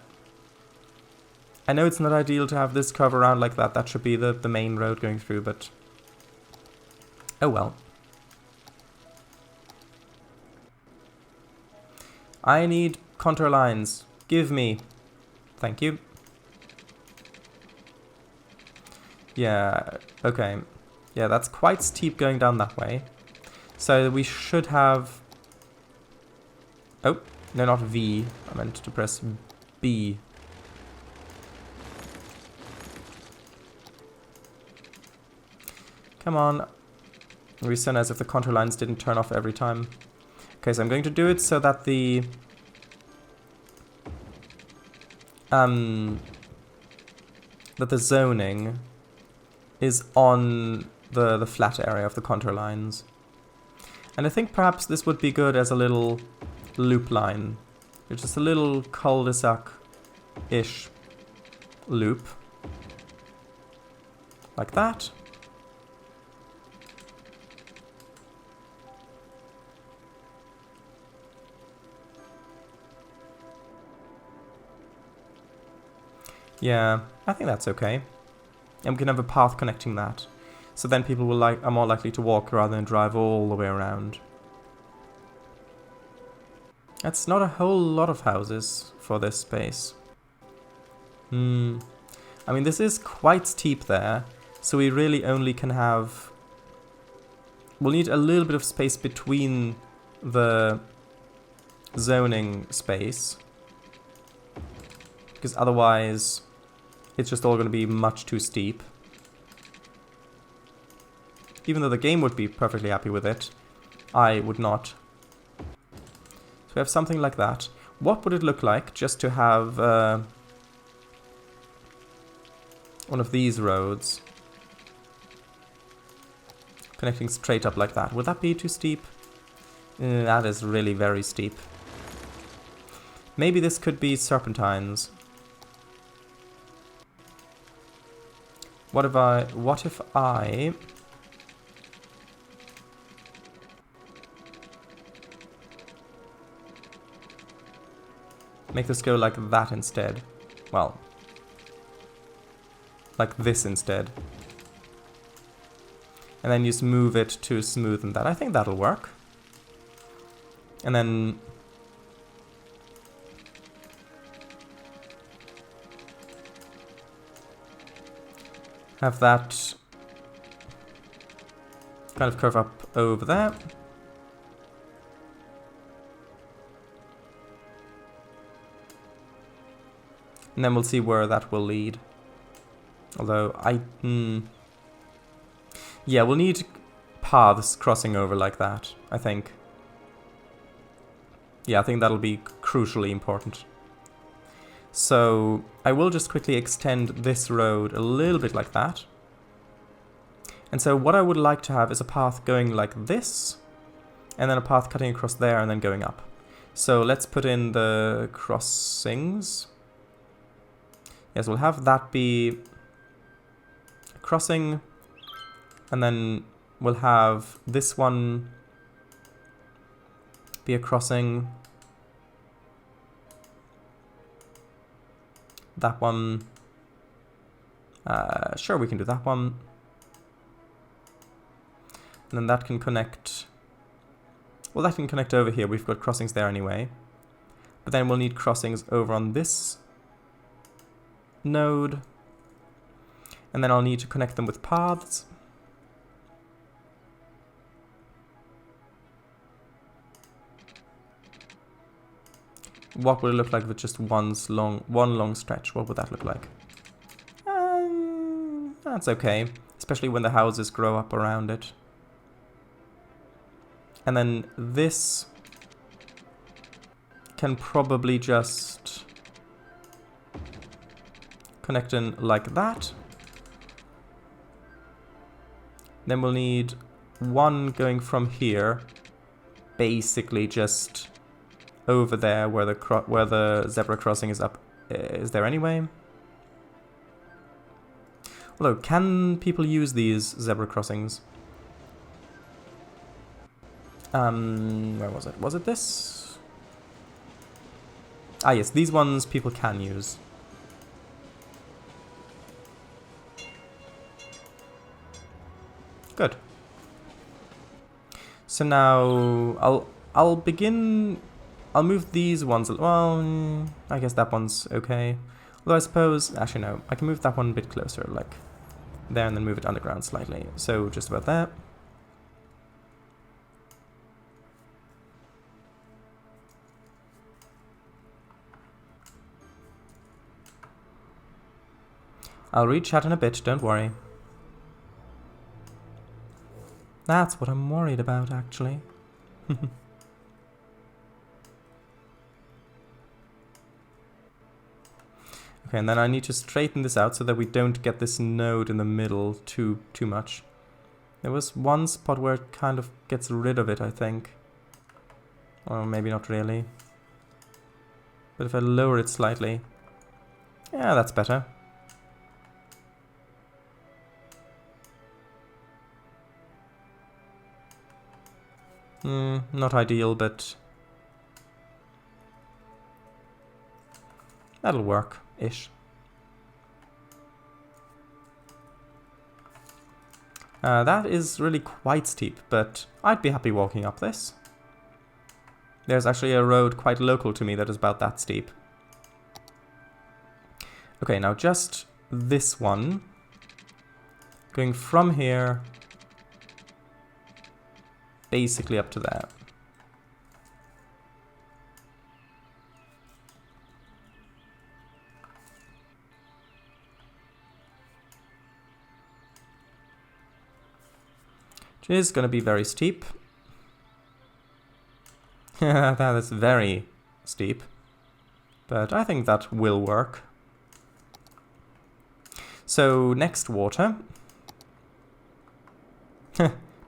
I know it's not ideal to have this curve around like that. That should be the main road going through, but... Oh well. I need contour lines. Give me. Thank you. Yeah, okay. Yeah, that's quite steep going down that way. So we should have... Oh, no, not V. I meant to press B. Come on. It would be so nice if the contour lines didn't turn off every time. Okay, so I'm going to do it so that the... that the zoning is on the flat area of the contour lines. And I think perhaps this would be good as a little loop line. It's just a little cul-de-sac-ish loop. Like that. Yeah, I think that's okay. And we can have a path connecting that. So then people are more likely to walk rather than drive all the way around. That's not a whole lot of houses for this space. I'm I mean, this is quite steep there, so we really only can have... We'll need a little bit of space between the zoning space, because otherwise it's just all going to be much too steep. Even though the game would be perfectly happy with it, I would not. So we have something like that. What would it look like just to have one of these roads connecting straight up like that? Would that be too steep? That is really very steep. Maybe this could be serpentines. What if I make this go like that instead? Well, like this instead. And then just move it to smoothen that. I think that'll work. And then have that kind of curve up over there. And then we'll see where that will lead. Although yeah, we'll need paths crossing over like that, I think. Yeah, I think that'll be crucially important. So I will just quickly extend this road a little bit like that. And so what I would like to have is a path going like this, and then a path cutting across there and then going up. So let's put in the crossings. Yes, we'll have that be a crossing, and then we'll have this one be a crossing. That one. Sure, we can do that one. And then that can connect. Well, that can connect over here. We've got crossings there anyway. But then we'll need crossings over on this node. And then I'll need to connect them with paths. What would it look like with just one long stretch? What would that look like? That's okay, especially when the houses grow up around it. And then this can probably just connect in like that. Then we'll need one going from here, basically just over there where the zebra crossing is up is there anyway. Although, can people use these zebra crossings? Where was it? Was it this? Ah yes, these ones people can use. Good. So now I'll move these ones. Well, I guess that one's okay. Although I suppose, actually no, I can move that one a bit closer, like there, and then move it underground slightly. So just about that. I'll read chat in a bit, don't worry. That's what I'm worried about, actually. Okay, and then I need to straighten this out so that we don't get this node in the middle too much. There was one spot where it kind of gets rid of it, I think. Or maybe not really. But if I lower it slightly... Yeah, that's better. Not ideal, but... that'll work-ish. That is really quite steep, but I'd be happy walking up this. There's actually a road quite local to me that is about that steep. Okay, now just this one going from here basically up to there. Which is going to be very steep. That is very steep. But I think that will work. So next water.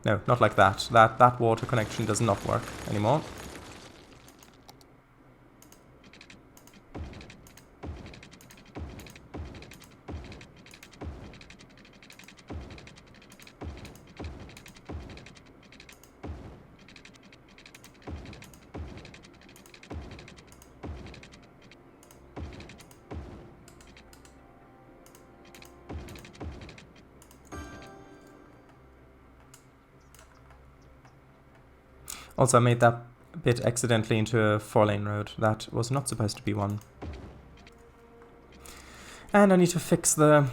No, not like that. That water connection does not work anymore. Also, I made that bit accidentally into a 4-lane road. That was not supposed to be one. And I need to fix the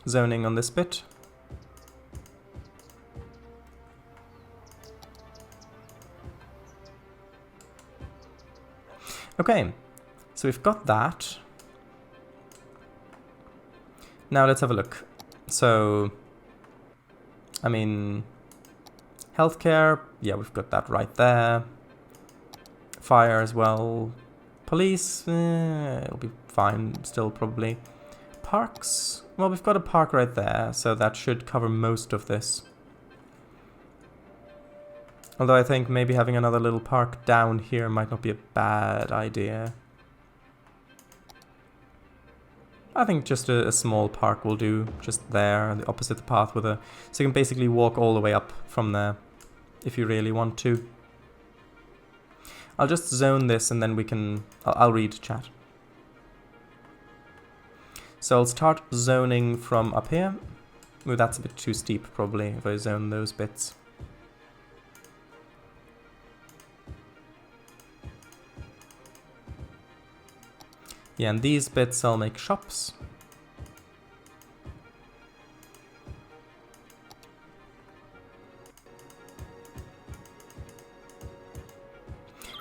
zoning on this bit. Okay, so we've got that. Now let's have a look. So, I mean, healthcare, yeah, we've got that right there. Fire as well. Police, it'll be fine still probably. Parks, well, we've got a park right there, so that should cover most of this. Although I think maybe having another little park down here might not be a bad idea. I think just a small park will do, just there, the opposite the path with a... So you can basically walk all the way up from there, if you really want to. I'll just zone this and then we can... I'll read chat. So I'll start zoning from up here. Ooh, that's a bit too steep probably, if I zone those bits. Yeah, and these bits I'll make shops.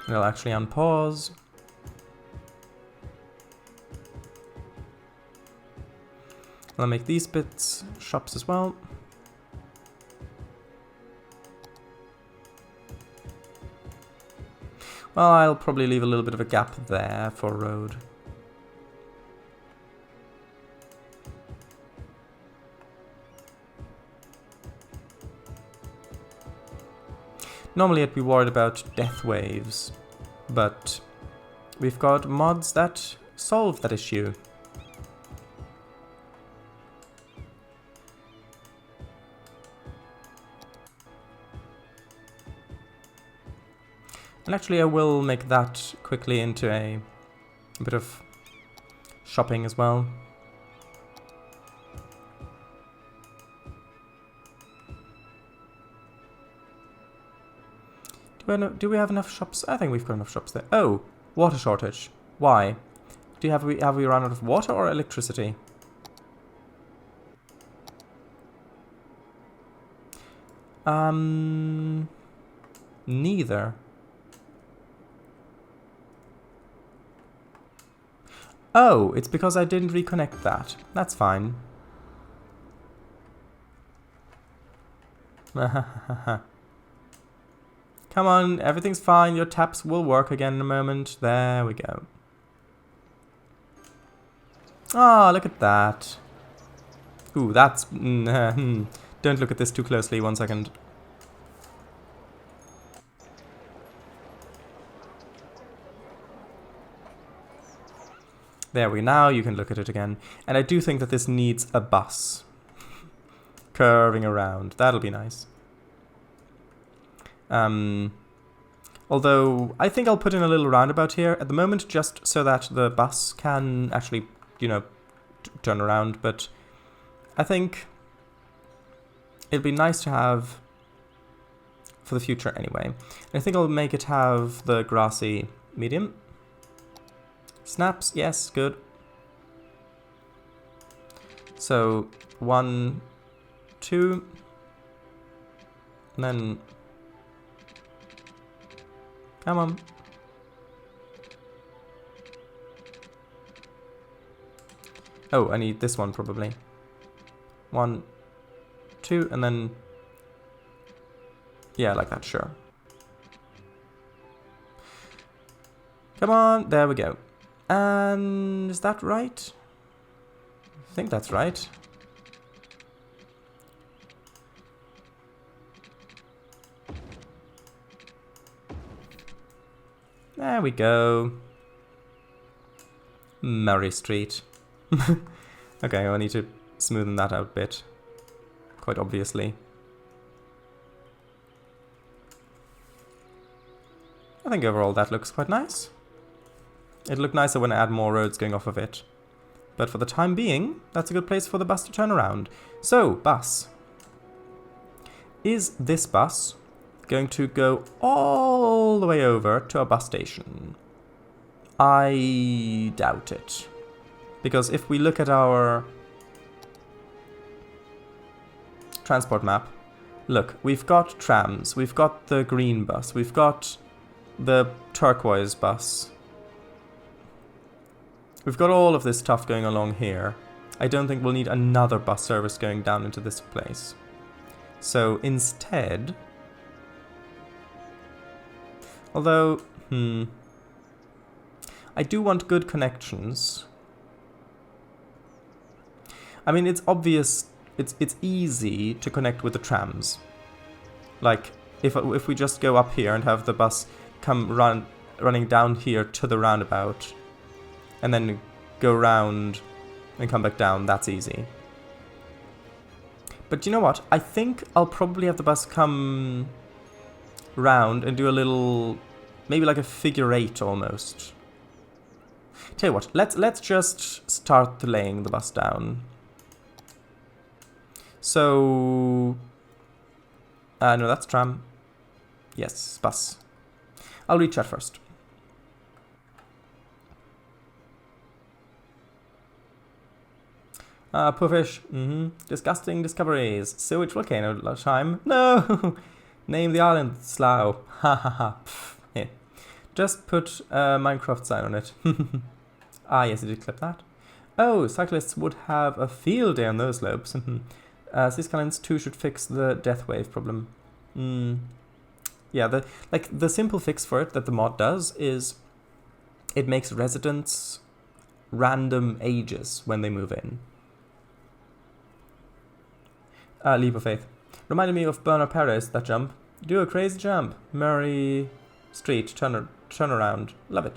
And I'll actually unpause. I'll make these bits shops as well. Well, I'll probably leave a little bit of a gap there for road. Normally I'd be worried about death waves, but we've got mods that solve that issue. And actually I will make that quickly into a bit of shopping as well. Do we have enough shops? I think we've got enough shops there. Oh, water shortage. Why? Have we run out of water or electricity? Neither. Oh, it's because I didn't reconnect that. That's fine. Come on, everything's fine. Your taps will work again in a moment. There we go. Ah, look at that. Ooh, that's... Don't look at this too closely. 1 second. There we go. Now you can look at it again. And I do think that this needs a bus. Curving around. That'll be nice. Although, I think I'll put in a little roundabout here at the moment, just so that the bus can actually, you know, turn around, but I think it'd be nice to have for the future anyway. I think I'll make it have the grassy medium. Snaps, yes, good. So 1, 2, and then come on. Oh, I need this one probably. 1, 2, and then yeah, like that, sure. Come on, there we go. And is that right? I think that's right. There we go. Murray Street. Okay, I need to smoothen that out a bit. Quite obviously. I think overall that looks quite nice. It'll look nicer when I add more roads going off of it. But for the time being, that's a good place for the bus to turn around. So, bus. Is this bus going to go all the way over to a bus station? I doubt it. Because if we look at our transport map, look, we've got trams, we've got the green bus, we've got the turquoise bus. We've got all of this stuff going along here. I don't think we'll need another bus service going down into this place. So instead, although, I do want good connections. I mean, it's obvious, it's easy to connect with the trams. Like, if we just go up here and have the bus come running down here to the roundabout, and then go round and come back down, that's easy. But you know what? I think I'll probably have the bus come round and do a little, maybe like a figure 8 almost. Tell you what, let's just start laying the bus down. So, no, that's tram. Yes, bus. I'll reach that first. Poor fish. Disgusting discoveries. Sewage volcano time. No! Name the island Slough. Ha ha ha. Yeah. Just put a Minecraft sign on it. Ah, yes, I did clip that. Oh, cyclists would have a field day on those slopes. Skylines 2 should fix the death wave problem. Yeah, the simple fix for it that the mod does is it makes residents random ages when they move in. Leap of faith. Reminded me of Bernard Perez, that jump. Do a crazy jump. Murray Street, turn around. Love it.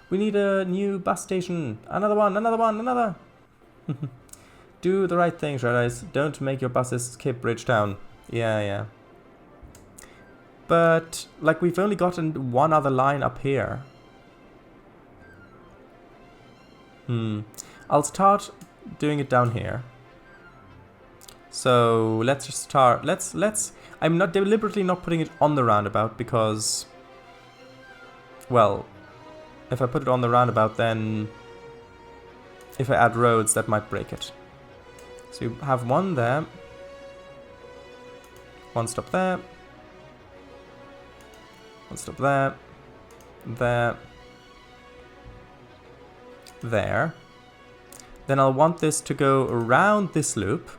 We need a new bus station. Another one, another. Do the right thing, Red Eyes. Don't make your buses skip Bridgetown. Yeah. But, like, we've only gotten one other line up here. I'll start doing it down here. So, let's just start, I'm not deliberately not putting it on the roundabout because, well, if I put it on the roundabout, then if I add roads, that might break it. So you have one there, one stop there, one stop there, there. Then I'll want this to go around this loop,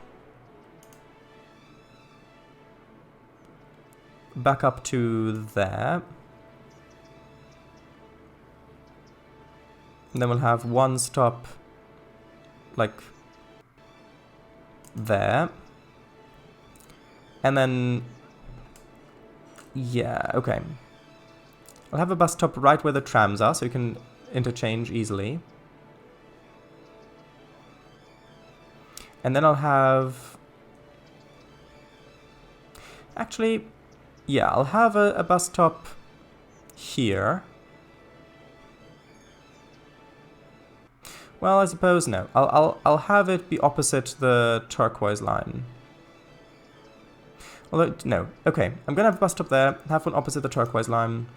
back up to there. And then we'll have one stop like there. And then, yeah, okay. I'll have a bus stop right where the trams are so you can interchange easily. And then I'll have, actually, yeah, I'll have a bus stop here. Well, I suppose no. I'll have it be opposite the turquoise line. Although, no. Okay, I'm gonna have a bus stop there, have one opposite the turquoise line.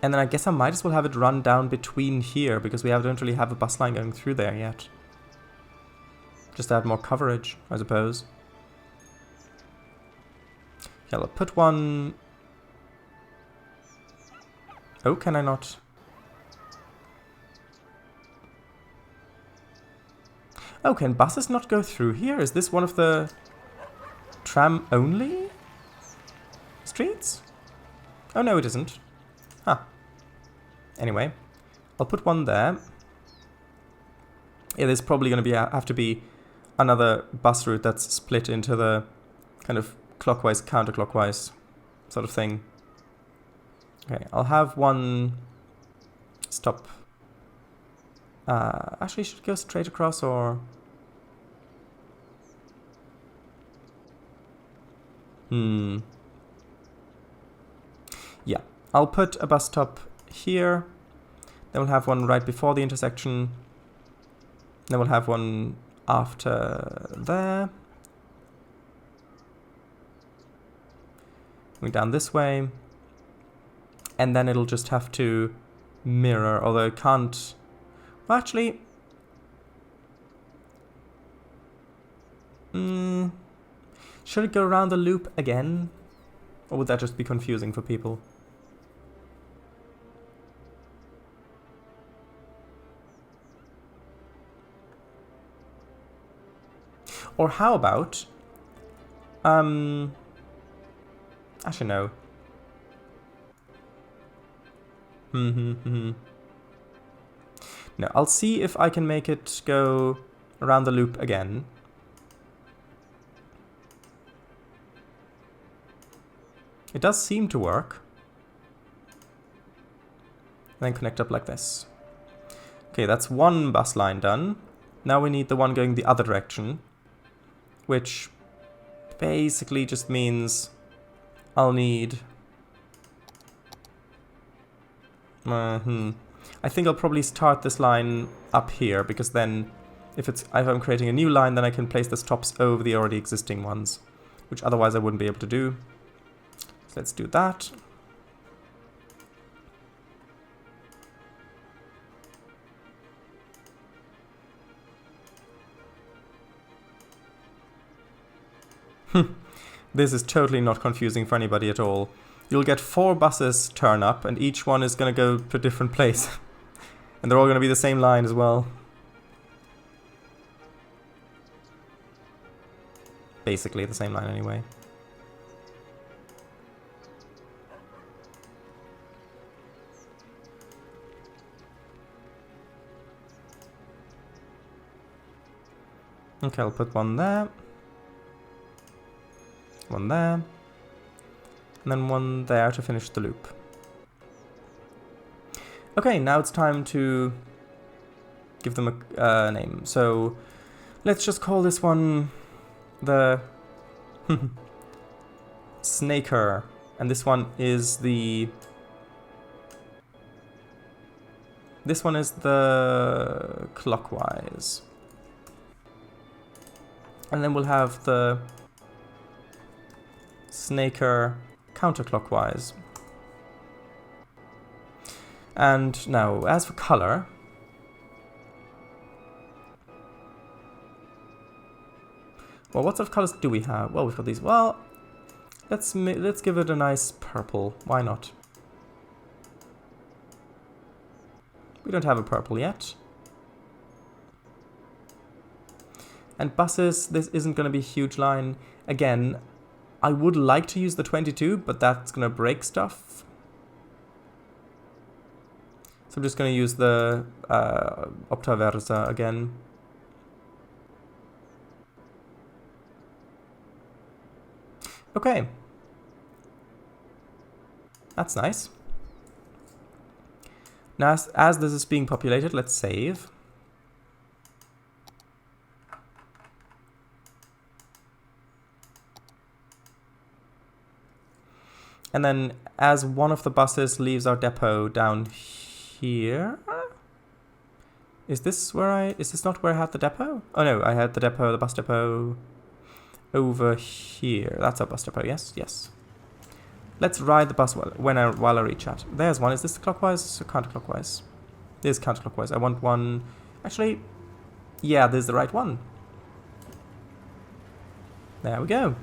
And then I guess I might as well have it run down between here, because we don't really have a bus line going through there yet. Just to add more coverage, I suppose. Yeah, I'll put one... Oh, can I not? Oh, can buses not go through here? Is this one of the tram-only streets? Oh, no, it isn't. Huh. Anyway, I'll put one there. Yeah, there's probably going to have to be another bus route that's split into the kind of clockwise, counterclockwise sort of thing. Okay, I'll have one stop. Actually, should it go straight across or... Yeah, I'll put a bus stop here. Then we'll have one right before the intersection. Then we'll have one after there. Going down this way. And then it'll just have to mirror, although it can't... Well, actually... Should it go around the loop again? Or would that just be confusing for people? Or how about... Actually, no. No, I'll see if I can make it go around the loop again. It does seem to work. Then connect up like this. Okay, that's one bus line done. Now we need the one going the other direction, which basically just means I'll need... I think I'll probably start this line up here, because then if I'm creating a new line, then I can place the stops over the already existing ones, which otherwise I wouldn't be able to do. So let's do that. This is totally not confusing for anybody at all. You'll get 4 buses turn up, and each one is going to go to a different place. And they're all going to be the same line as well. Basically the same line anyway. Okay, I'll put one there. One there. And then one there to finish the loop. Okay, now it's time to give them a name. So let's just call this one the Snaker. And this one is the... This one is the clockwise. And then we'll have the Snaker counterclockwise. And now, as for color, well, what sort of colors do we have? Well, we've got these. Well, let's give it a nice purple. Why not? We don't have a purple yet. And buses, this isn't going to be a huge line. Again, I would like to use the 22, but that's going to break stuff. So I'm just going to use the Optaversa again. Okay. That's nice. Now, as this is being populated, let's save. And then, as one of the buses leaves our depot down here... Is this not where I had the depot? Oh no, I had the bus depot over here. That's our bus depot, yes, yes. Let's ride the bus while I reach out. There's one. Is this clockwise or counterclockwise? This is counterclockwise. I want one... Actually, yeah, this is the right one. There we go.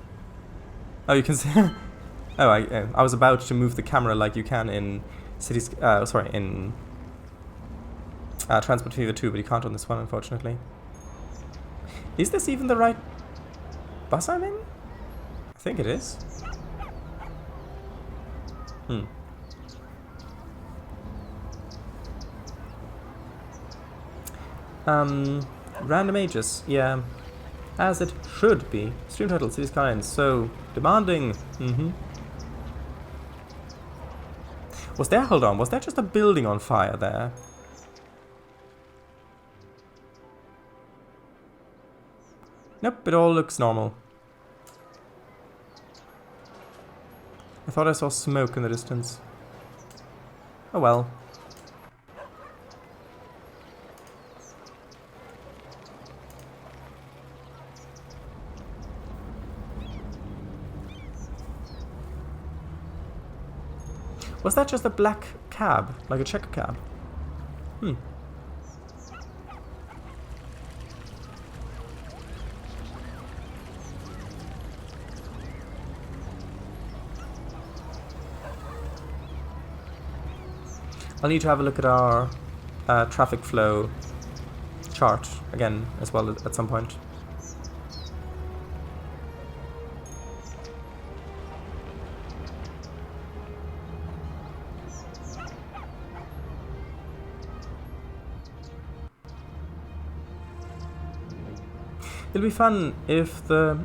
Oh, you can see... Oh, I was about to move the camera like you can in Cities... in Transport Fever 2, but you can't on this one, unfortunately. Is this even the right bus I'm in? I think it is. Random ages, yeah. As it should be. Stream title, City Skylines, so demanding. Was there, hold on, was there just a building on fire there? Nope, it all looks normal. I thought I saw smoke in the distance. Oh well. Was that just a black cab? Like a checker cab? I'll need to have a look at our traffic flow chart again as well at some point. It'd be fun if the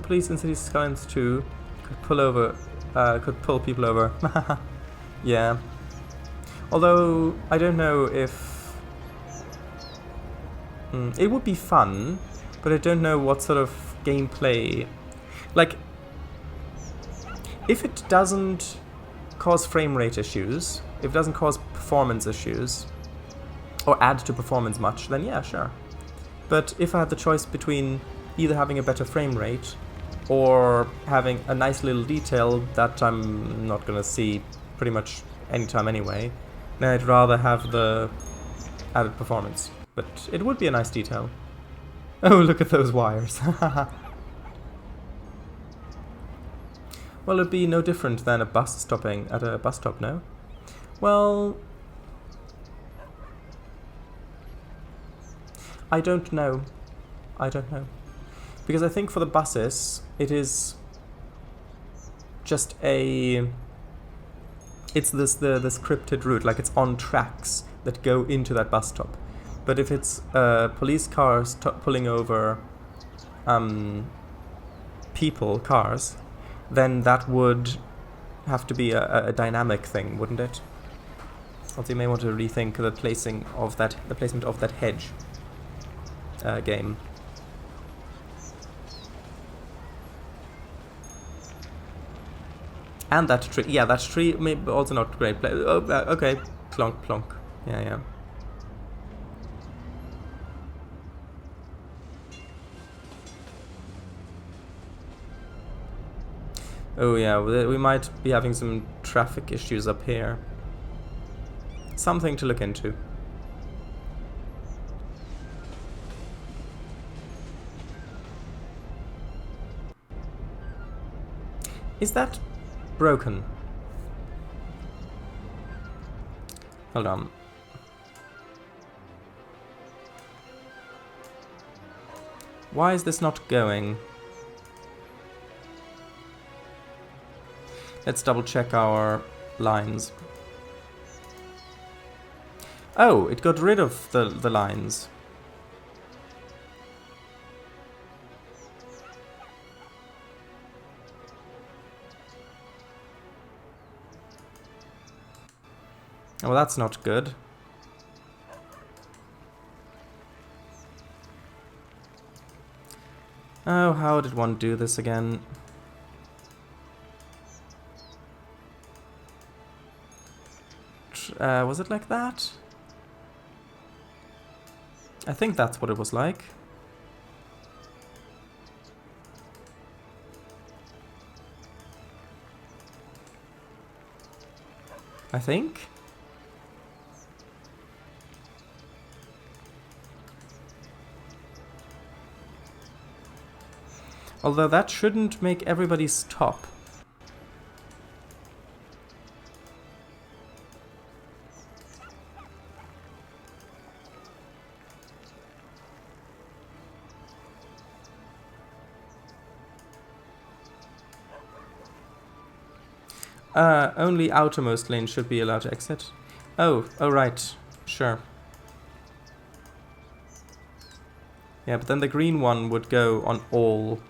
police in City Skylines 2 could pull people over. Yeah. Although I don't know if it would be fun, but I don't know what sort of gameplay. Like, if it doesn't cause frame rate issues, if it doesn't cause performance issues, or add to performance much, then yeah, sure. But if I had the choice between either having a better frame rate or having a nice little detail that I'm not gonna see pretty much anytime anyway, then I'd rather have the added performance. But it would be a nice detail. Oh, look at those wires. Well, it'd be no different than a bus stopping at a bus stop, no? Well, I don't know. I don't know. Because I think for the buses, it is just a... It's the scripted route, like it's on tracks that go into that bus stop. But if it's police cars pulling over cars, then that would have to be a dynamic thing, wouldn't it? Also, you may want to rethink the placement of that hedge game. And that tree, yeah, that tree may also not great. Oh, okay, plonk, plonk. Yeah, yeah. Oh yeah, we might be having some traffic issues up here. Something to look into. Is that broken? Hold on. Why is this not going? Let's double check our lines. Oh, it got rid of the lines. Well, that's not good. Oh, how did one do this again? Was it like that? I think that's what it was like. I think. Although that shouldn't make everybody stop. Only outermost lane should be allowed to exit. Oh, right. Sure. Yeah, but then the green one would go on all.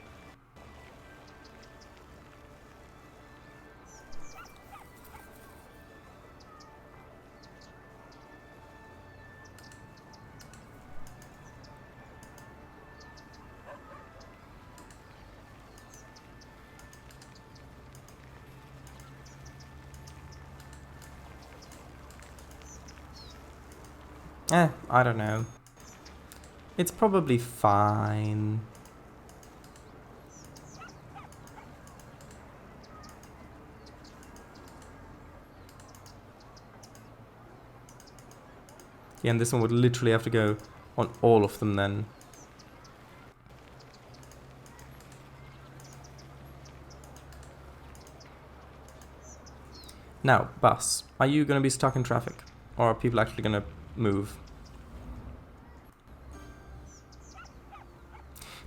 I don't know. It's probably fine. Yeah, and this one would literally have to go on all of them then. Now, bus, are you going to be stuck in traffic? Or are people actually going to move?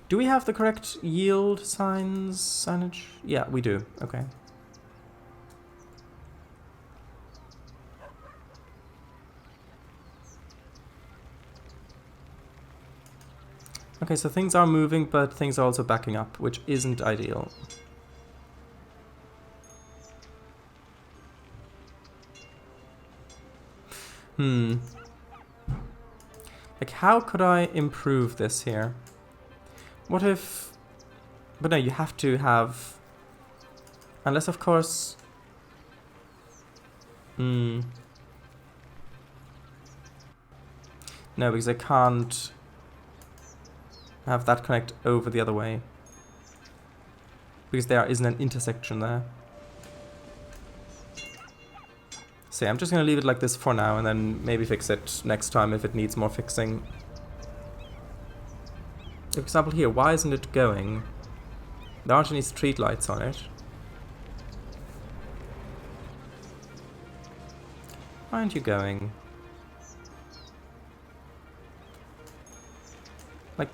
Do we have the correct yield signage? Yeah, we do. Okay. Okay, so things are moving, but things are also backing up, which isn't ideal. Like, how could I improve this here? What if... But no, you have to have... Unless, of course... No, because I can't have that connect over the other way. Because there isn't an intersection there. So yeah, I'm just going to leave it like this for now and then maybe fix it next time if it needs more fixing. For example here, why isn't it going? There aren't any street lights on it. Why aren't you going? Like...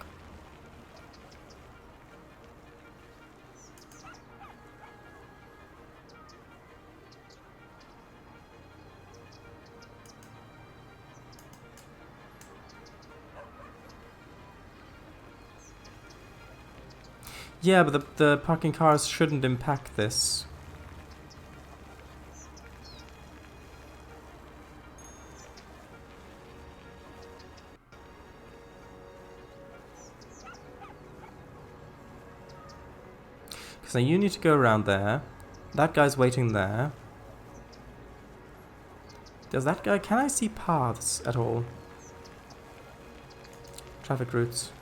Yeah, but the parking cars shouldn't impact this. So you need to go around there. That guy's waiting there. Does that guy... Can I see paths at all? Traffic routes.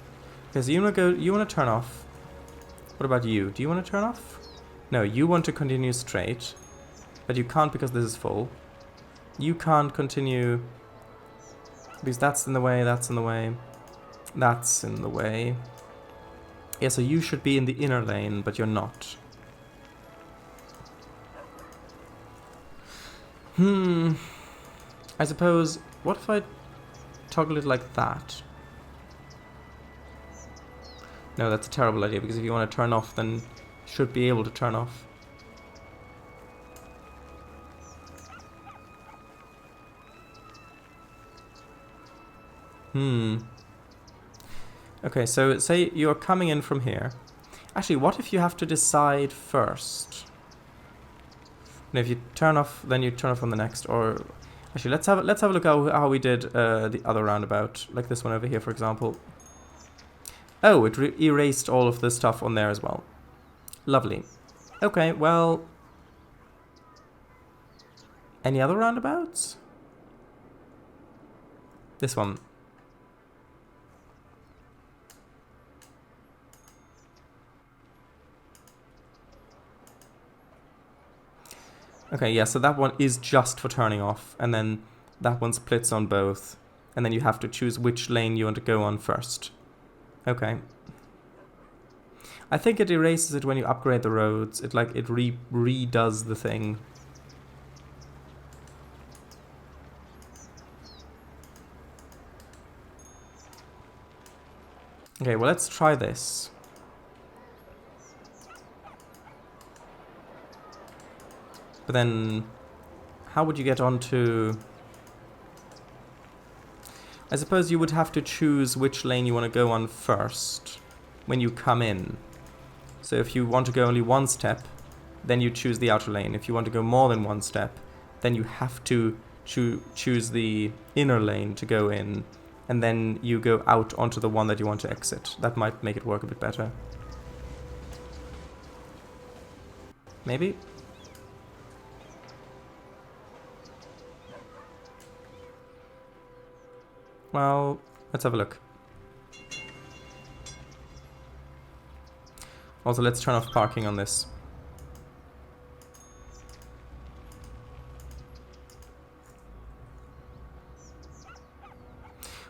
Okay, so you wanna go... You wanna turn off. What about you? Do you want to turn off? No, you want to continue straight. But you can't because this is full. You can't continue... Because that's in the way, that's in the way. That's in the way. Yeah, so you should be in the inner lane, but you're not. I suppose... What if I toggle it like that? No, that's a terrible idea, because if you want to turn off, then you should be able to turn off. Okay, so say you're coming in from here. Actually, what if you have to decide first? And if you turn off, then you turn off on the next, or... Actually, let's have a look at how we did the other roundabout, like this one over here, for example. Oh, it erased all of the stuff on there as well. Lovely. Okay, well... Any other roundabouts? This one. Okay, yeah, so that one is just for turning off, and then that one splits on both, and then you have to choose which lane you want to go on first. Okay. I think it erases it when you upgrade the roads. It redoes the thing. Okay, well, let's try this. But then, how would you get onto... I suppose you would have to choose which lane you want to go on first when you come in. So if you want to go only one step, then you choose the outer lane. If you want to go more than one step, then you have to choose the inner lane to go in, and then you go out onto the one that you want to exit. That might make it work a bit better. Maybe? Well, let's have a look. Also, let's turn off parking on this.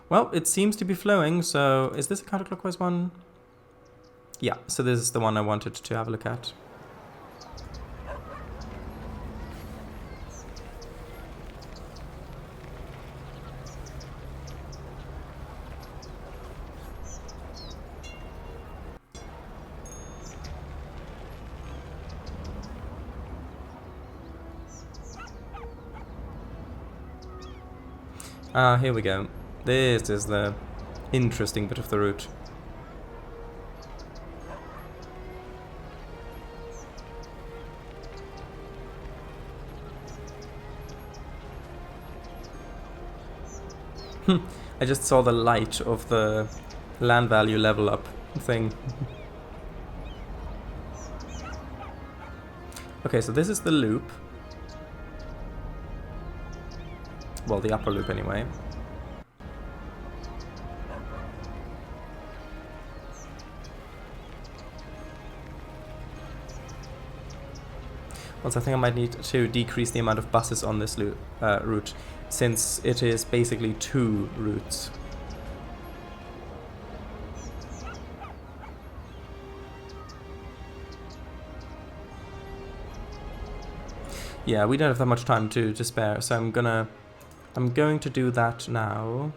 Well, it seems to be flowing, so is this a counterclockwise one? Yeah, so this is the one I wanted to have a look at. Ah, here we go. This is the interesting bit of the route. I just saw the light of the land value level up thing. Okay, so this is the loop. Well, the upper loop anyway. Also, I think I might need to decrease the amount of buses on this route, since it is basically 2 routes. Yeah, we don't have that much time to spare, so I'm going to do that now.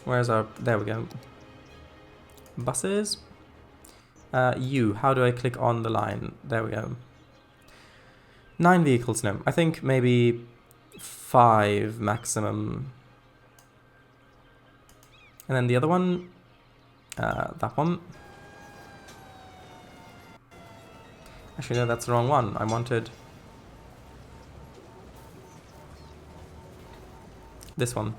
Where's our... There we go. Buses. How do I click on the line? There we go. 9 vehicles, no. I think maybe 5 maximum. And then the other one, that one. Actually, no, that's the wrong one. I wanted this one.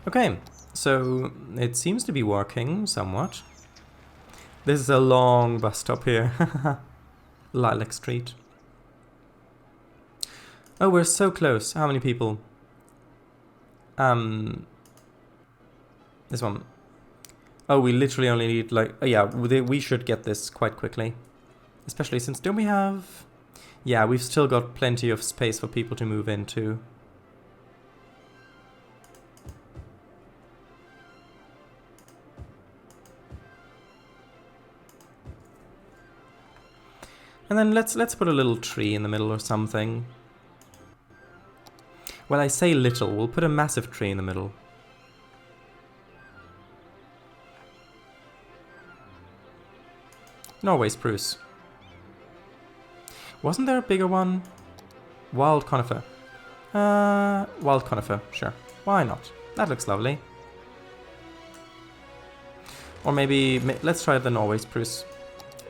Okay, so it seems to be working somewhat. This is a long bus stop here. Lilac Street. Oh, we're so close. How many people? This one. Oh, we literally only need like... Oh yeah, we should get this quite quickly. Especially since... Don't we have... Yeah, we've still got plenty of space for people to move into. And then let's put a little tree in the middle or something. Well, I say little. We'll put a massive tree in the middle. Norway spruce. Wasn't there a bigger one? Wild conifer. Wild conifer, sure. Why not? That looks lovely. Or maybe, let's try the Norway spruce.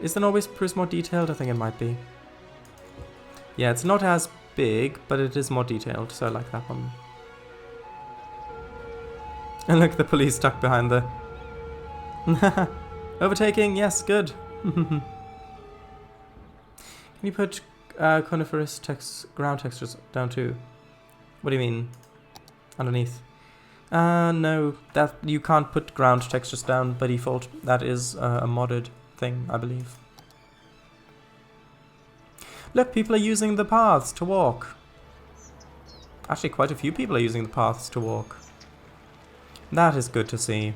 Is the Norway spruce more detailed? I think it might be. Yeah, it's not as big, but it is more detailed, so I like that one. And look, the police stuck behind the... Overtaking, yes, good. Can you put coniferous ground textures down too? What do you mean? Underneath? No, that you can't put ground textures down by default. That is a modded thing, I believe. Look, people are using the paths to walk. Actually, quite a few people are using the paths to walk. That is good to see.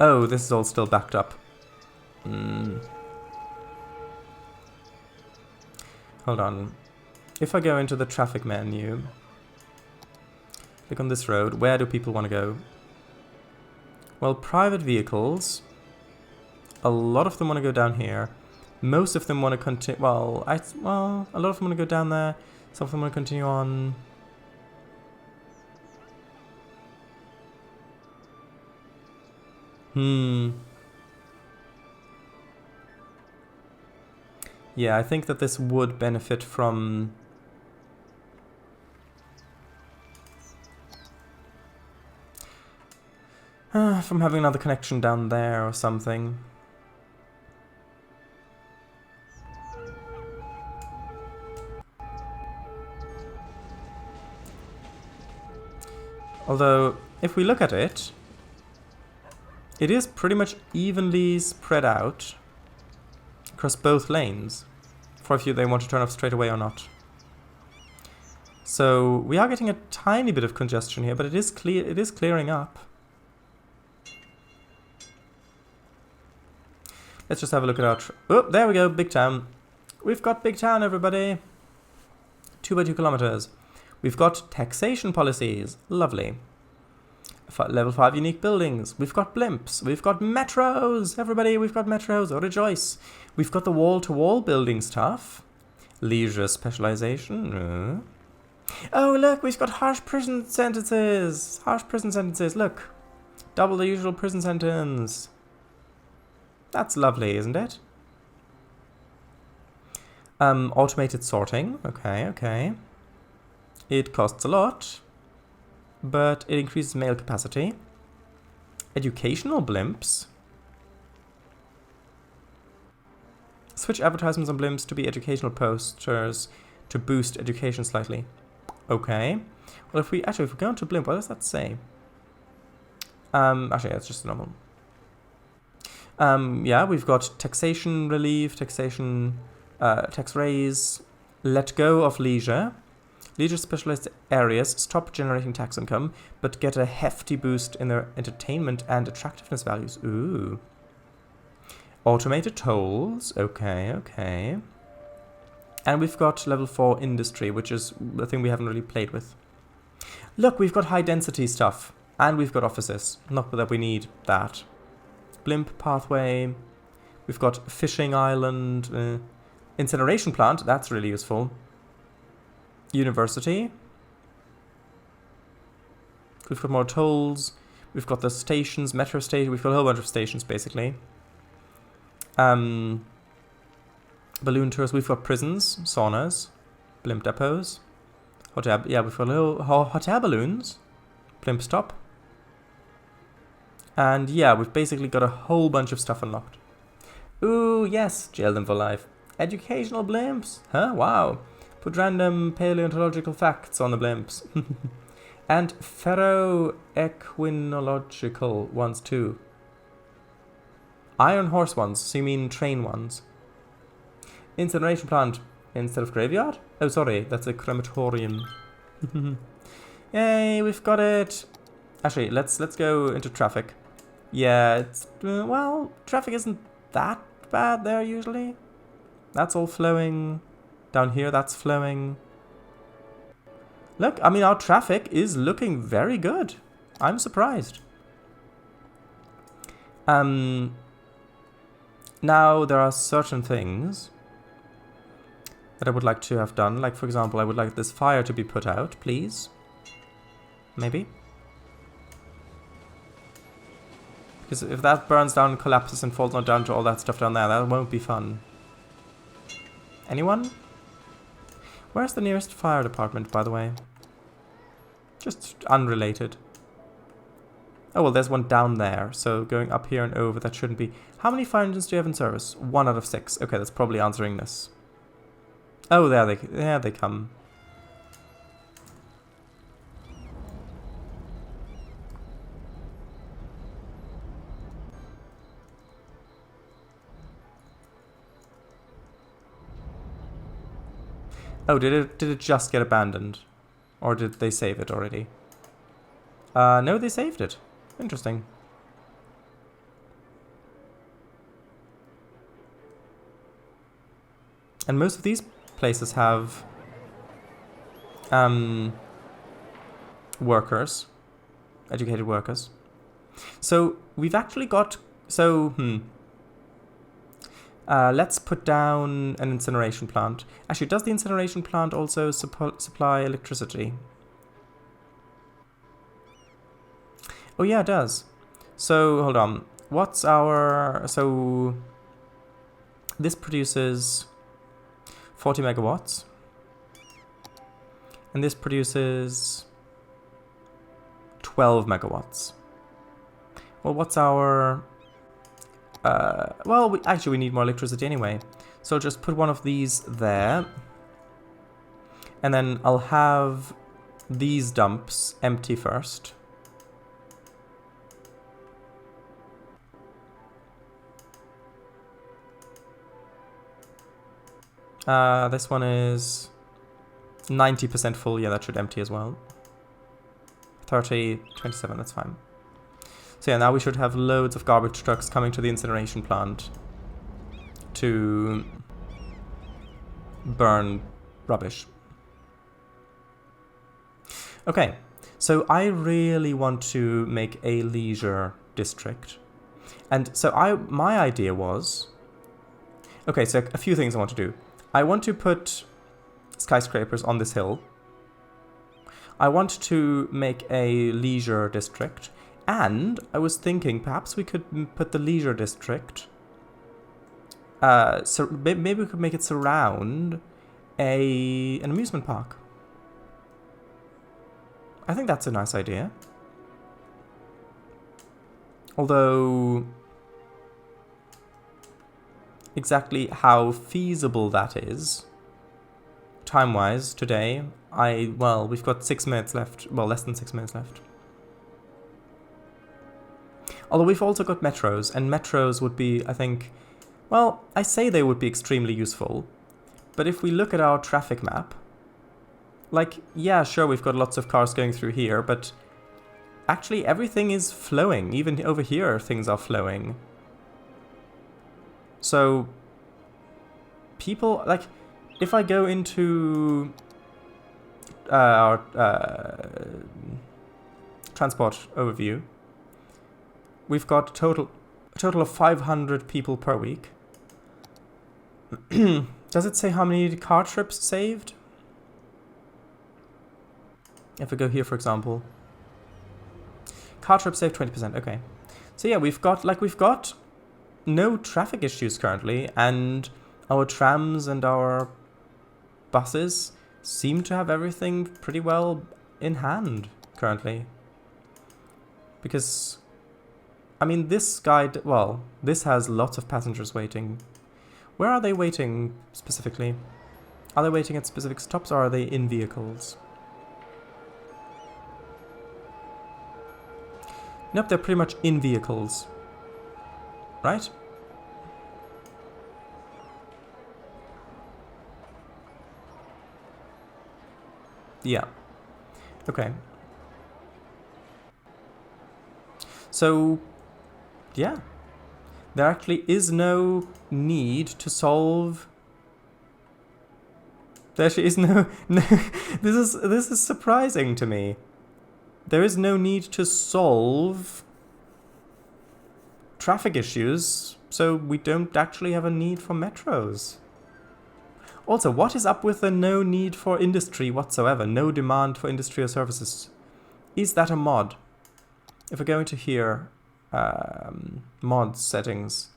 Oh, this is all still backed up. Hold on. If I go into the traffic menu, click on this road, where do people want to go? Well, private vehicles, a lot of them want to go down here. Most of them want to continue, well, a lot of them want to go down there. Some of them want to continue on. Yeah, I think that this would benefit from having another connection down there or something. Although, if we look at it, it is pretty much evenly spread out across both lanes for if they want to turn off straight away or not. So we are getting a tiny bit of congestion here, but it is clearing up. Let's just have a look at our... Oh, there we go, Big Town. We've got Big Town, everybody. 2 by 2 kilometers. We've got taxation policies. Lovely. Level 5 unique buildings. We've got blimps. We've got metros. Everybody, we've got metros. Oh, rejoice. We've got the wall-to-wall building stuff. Leisure specialization. Oh, look, we've got harsh prison sentences. Harsh prison sentences. Look. Double the usual prison sentence. That's lovely, isn't it? Automated sorting. Okay, okay. It costs a lot, but it increases mail capacity. Educational blimps. Switch advertisements on blimps to be educational posters to boost education slightly. Okay. Well, if we go into blimp, what does that say? Actually, that's just normal. Yeah, we've got taxation relief, taxation, tax raise, let go of leisure. Leisure specialized areas stop generating tax income, but get a hefty boost in their entertainment and attractiveness values. Ooh. Automated tolls. Okay, okay. And we've got level 4 industry, which is the thing we haven't really played with. Look, we've got high density stuff. And we've got offices. Not that we need that. Blimp pathway. We've got fishing island. Incineration plant. That's really useful. University. We've got more tolls. We've got the stations, metro station. We've got a whole bunch of stations, basically. Balloon tours. We've got prisons, saunas, blimp depots, hotel. Yeah, we've got little hotel balloons, blimp stop. And yeah, we've basically got a whole bunch of stuff unlocked. Ooh, yes, jail them for life. Educational blimps. Huh? Wow. Put random paleontological facts on the blimps. And ferroequinological ones too. Iron horse ones, so you mean train ones. Incineration plant instead of graveyard? Oh, sorry, that's a crematorium. Yay, we've got it. Actually, let's go into traffic. Yeah, it's well, traffic isn't that bad there usually. That's all flowing. Down here, that's flowing. Look, I mean, our traffic is looking very good. I'm surprised. Now, there are certain things that I would like to have done. Like, for example, I would like this fire to be put out, please. Maybe. Because if that burns down and collapses and falls down to all that stuff down there, that won't be fun. Anyone? Where's the nearest fire department, by the way? Just unrelated. Oh, well, there's one down there. So going up here and over, that shouldn't be... How many fire engines do you have in service? 1 out of 6. Okay, that's probably answering this. Oh, there they come. Oh, did it just get abandoned? Or did they save it already? No, they saved it. Interesting. And most of these places have workers, educated workers. So we've actually got, let's put down an incineration plant. Actually, does the incineration plant also supply electricity? Oh yeah, it does. So, hold on. What's our... So, this produces 40 megawatts. And this produces 12 megawatts. Well, what's our... well, actually, we need more electricity anyway. So I'll just put one of these there. And then I'll have these dumps empty first. This one is 90% full. Yeah, that should empty as well. 30, 27, that's fine. So yeah, now we should have loads of garbage trucks coming to the incineration plant to burn rubbish. Okay, so I really want to make a leisure district. And so my idea was... Okay, so a few things I want to do. I want to put skyscrapers on this hill. I want to make a leisure district. And I was thinking perhaps we could put the leisure district... so maybe we could make it surround an amusement park. I think that's a nice idea. Although... exactly how feasible that is, time-wise, today, well, we've got 6 minutes left. Well, less than 6 minutes left. Although we've also got metros, and metros would be, I think... Well, I say they would be extremely useful, but if we look at our traffic map... Like, yeah, sure, we've got lots of cars going through here, but... Actually, everything is flowing. Even over here, things are flowing. So, people, like, if I go into our transport overview, we've got a total of 500 people per week. Does it say how many car trips saved? If I go here, for example. Car trips saved 20%, okay. So yeah, we've got no traffic issues currently, and our trams and our buses seem to have everything pretty well in hand currently. Because, I mean, this guide, well, this has lots of passengers waiting. Where are they waiting specifically? Are they waiting at specific stops, or are they in vehicles? Nope, they're pretty much in vehicles. Right? Yeah. Okay. So, yeah. There actually is no need to solve... There actually is no... This is surprising to me. There is no need to solve traffic issues, so we don't actually have a need for metros. Also, what is up with the no need for industry whatsoever? No demand for industry or services. Is that a mod? If we go into here, mods, settings.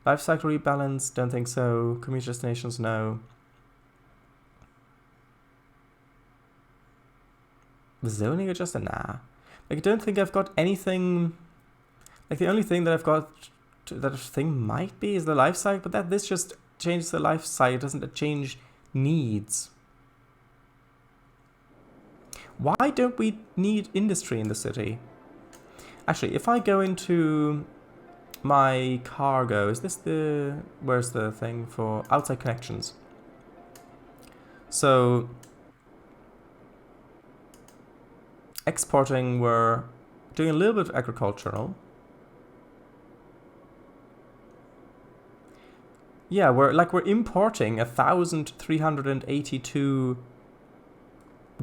Life cycle rebalance, don't think so. Commuter destinations, no. Zoning adjuster, nah. Like, I don't think I've got anything... Like, the only thing that I've got that a thing might be is the life cycle, but this just changes the life cycle, it doesn't change needs. Why don't we need industry in the city? Actually, if I go into my cargo, is this the... Where's the thing for outside connections? So exporting, we're doing a little bit of agricultural. Yeah, we're importing 1,382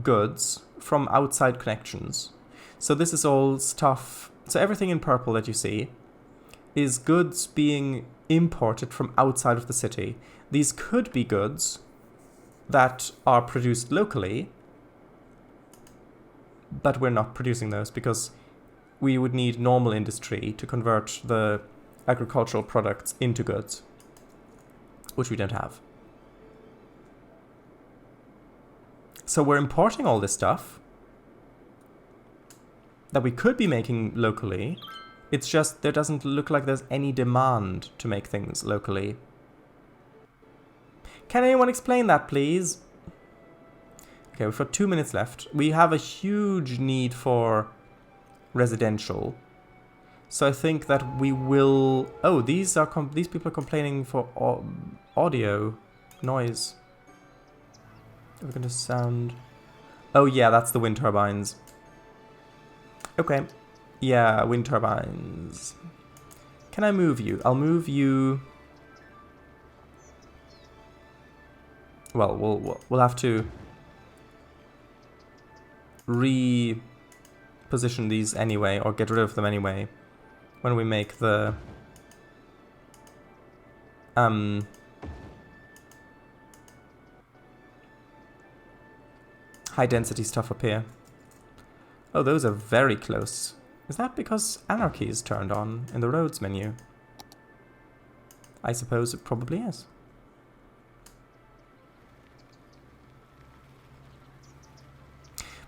goods from outside connections. So this is all stuff. So everything in purple that you see is goods being imported from outside of the city. These could be goods that are produced locally, but we're not producing those because we would need normal industry to convert the agricultural products into goods, which we don't have. So we're importing all this stuff that we could be making locally. It's just there doesn't look like there's any demand to make things locally. Can anyone explain that, please? Okay, we've got 2 minutes left. We have a huge need for residential. So I think that we will... Oh, these people are complaining for audio noise. We're going to sound... Oh yeah, that's the wind turbines. Okay. Yeah, wind turbines. Can I move you? I'll move you... Well, we'll have to reposition these anyway, or get rid of them anyway, when we make the high density stuff up here. Oh, those are very close. Is that because anarchy is turned on in the roads menu? I suppose it probably is.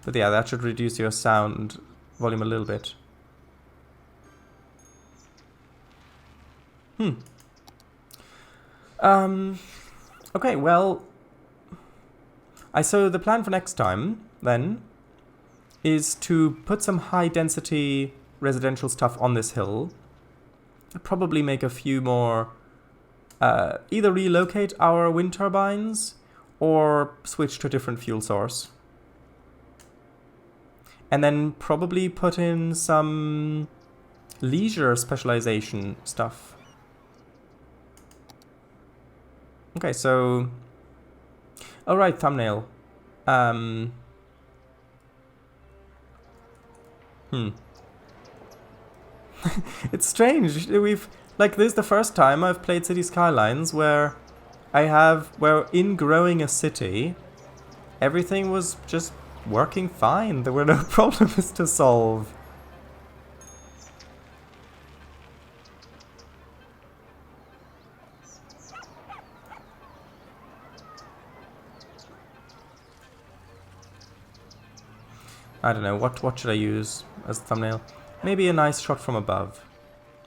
But yeah, that should reduce your sound volume a little bit. Okay, well... So the plan for next time, then, is to put some high-density residential stuff on this hill. Probably make a few more... either relocate our wind turbines, or switch to a different fuel source. And then probably put in some leisure specialization stuff. Okay, so... Alright, thumbnail. It's strange. We've... Like, this is the first time I've played City Skylines where where in growing a city, everything was just working fine. There were no problems to solve. I don't know, what should I use as a thumbnail? Maybe a nice shot from above.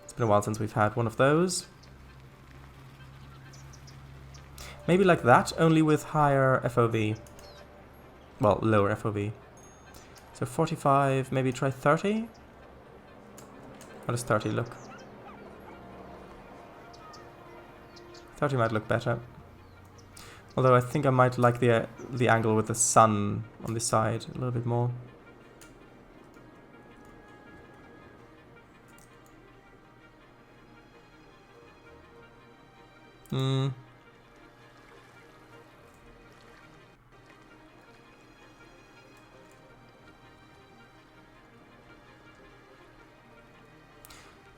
It's been a while since we've had one of those. Maybe like that, only with higher FOV. Well, lower FOV. So 45, maybe try 30? How does 30 look? 30 might look better. Although I think I might like the angle with the sun on this side a little bit more.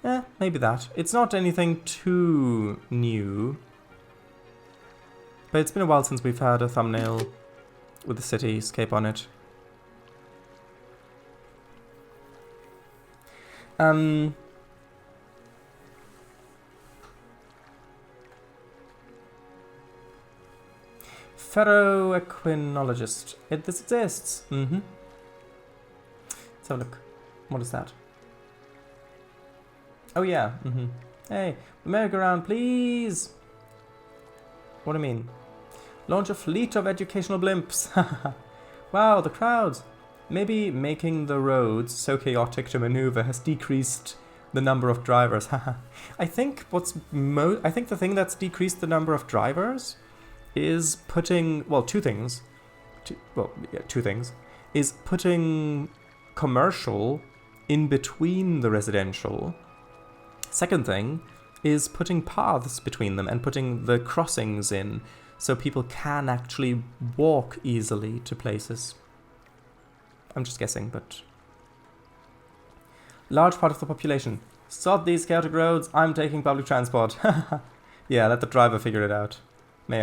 Yeah, maybe that. It's not anything too new. But it's been a while since we've had a thumbnail with the cityscape on it. Ferroequinologist. This exists. Let's have a look. What is that? Oh yeah. Hey, merry-go-round, please. What do you mean? Launch a fleet of educational blimps. Wow, the crowds. Maybe making the roads so chaotic to maneuver has decreased the number of drivers. I think the thing that's decreased the number of drivers is putting, well, two things. Two things. Is putting commercial in between the residential. Second thing is putting paths between them and putting the crossings in so people can actually walk easily to places. I'm just guessing, but... Large part of the population. Sod these chaotic roads, I'm taking public transport. Yeah, let the driver figure it out. Maybe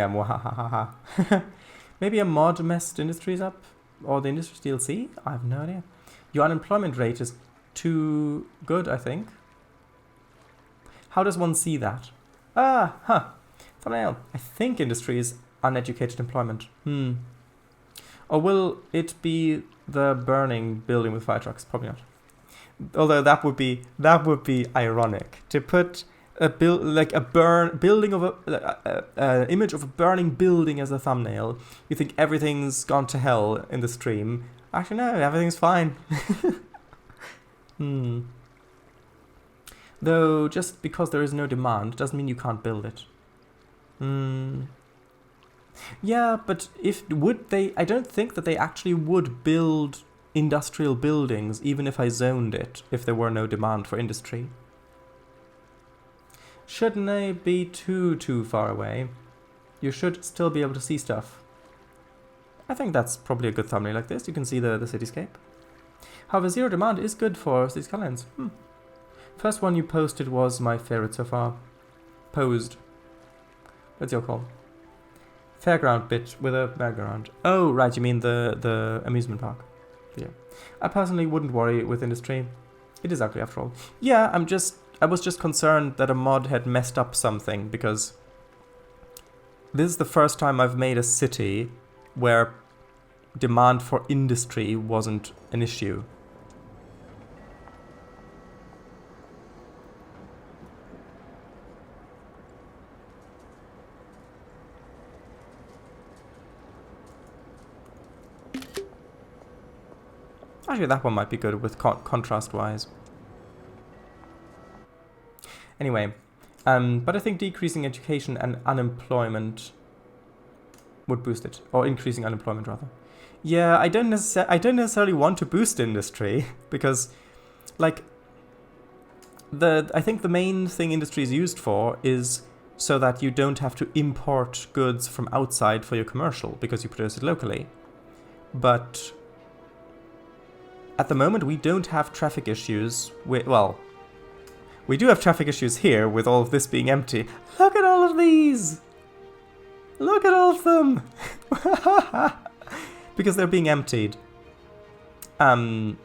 a mod messed industries up? Or the industries DLC? I have no idea. Your unemployment rate is too good, I think. How does one see that? Thumbnail. I think industry is uneducated employment. Or will it be the burning building with fire trucks? Probably not. Although that would be ironic to put a building of an image of a burning building as a thumbnail. You think everything's gone to hell in the stream? Actually, no, everything's fine. Though just because there is no demand doesn't mean you can't build it. Yeah, but I don't think that they actually would build industrial buildings even if I zoned it, if there were no demand for industry. Shouldn't they be too far away? You should still be able to see stuff. I think that's probably a good thumbnail like this. You can see the cityscape. However, zero demand is good for these Skylines. First one you posted was my favorite so far. Posed. What's your call? Fairground bit with a merry-go-round. Oh, right, you mean the amusement park. Yeah. I personally wouldn't worry with industry. It is ugly after all. Yeah, I was just concerned that a mod had messed up something, because this is the first time I've made a city where demand for industry wasn't an issue. Actually, that one might be good with contrast-wise. Anyway, but I think decreasing education and unemployment would boost it, or increasing unemployment rather. Yeah, I don't necessarily want to boost industry because, like, I think the main thing industry is used for is so that you don't have to import goods from outside for your commercial because you produce it locally. But at the moment, we don't have traffic issues. We do have traffic issues here with all of this being empty. Look at all of these! Look at all of them! Because they're being emptied. But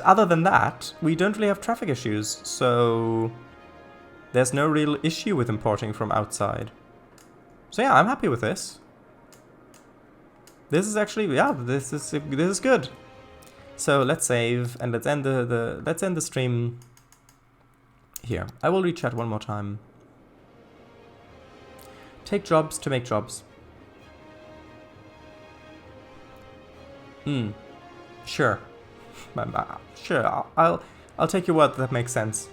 other than that, we don't really have traffic issues, so there's no real issue with importing from outside. So yeah, I'm happy with this. This is actually, yeah, this is good. So let's save and let's end the stream here. I will rechat one more time. Take jobs to make jobs. Sure. Sure. I'll take your word that makes sense.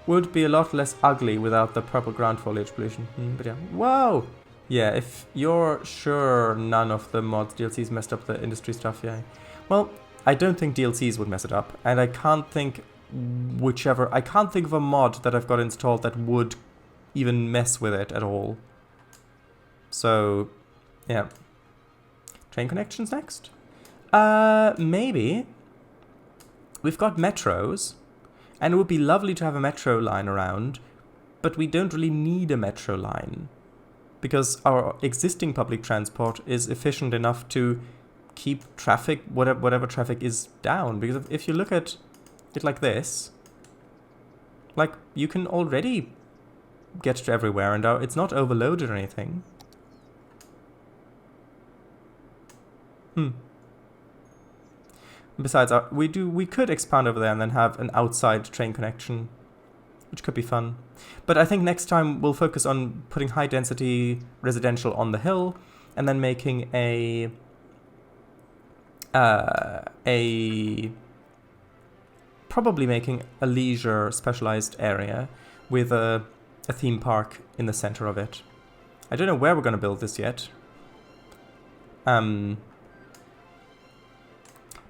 Would be a lot less ugly without the purple ground foliage pollution. But yeah. Whoa! Yeah, if you're sure none of the mods DLCs messed up the industry stuff, yeah. Well, I don't think DLCs would mess it up, and I can't think of a mod that I've got installed that would even mess with it at all. So, yeah. Train connections next? Maybe. We've got metros, and it would be lovely to have a metro line around, but we don't really need a metro line, because our existing public transport is efficient enough to keep traffic, whatever traffic is down. Because if you look at it like this, like, you can already get to everywhere, and it's not overloaded or anything. Besides, we could expand over there and then have an outside train connection, which could be fun. But I think next time we'll focus on putting high density residential on the hill, and then making probably making a leisure specialized area with a a theme park in the center of it. I don't know where we're going to build this yet.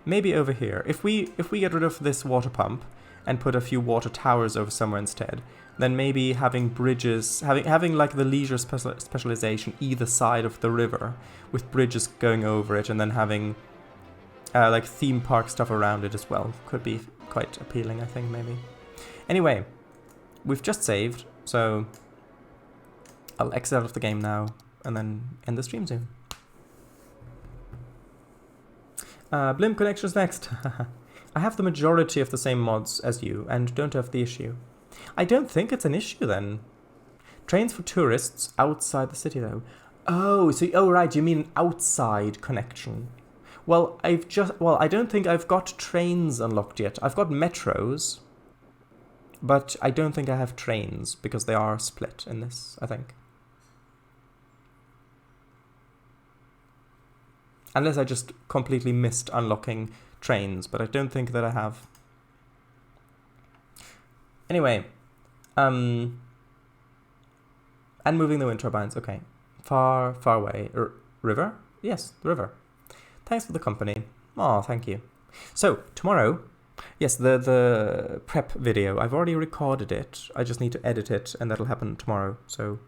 Maybe over here. If we get rid of this water pump and put a few water towers over somewhere instead, then maybe having bridges, having like the leisure specialization either side of the river with bridges going over it, and then having like theme park stuff around it as well could be quite appealing, I think, maybe. Anyway, we've just saved, so I'll exit out of the game now and then end the stream soon. Blimp connections next. I have the majority of the same mods as you and don't have the issue. I don't think it's an issue then. Trains for tourists outside the city though. Oh, so right, you mean outside connection. Well, I don't think I've got trains unlocked yet. I've got metros, but I don't think I have trains because they are split in this, I think. Unless I just completely missed unlocking trains, but I don't think that I have. Anyway, and moving the wind turbines, okay. Far, far away. River? Yes, the river. Thanks for the company. Oh, thank you. So, tomorrow, yes, the prep video, I've already recorded it. I just need to edit it, and that'll happen tomorrow, so,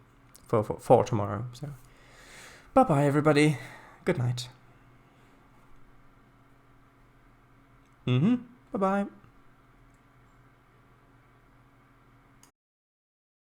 for tomorrow, so. Bye-bye, everybody. Good night. Bye-bye.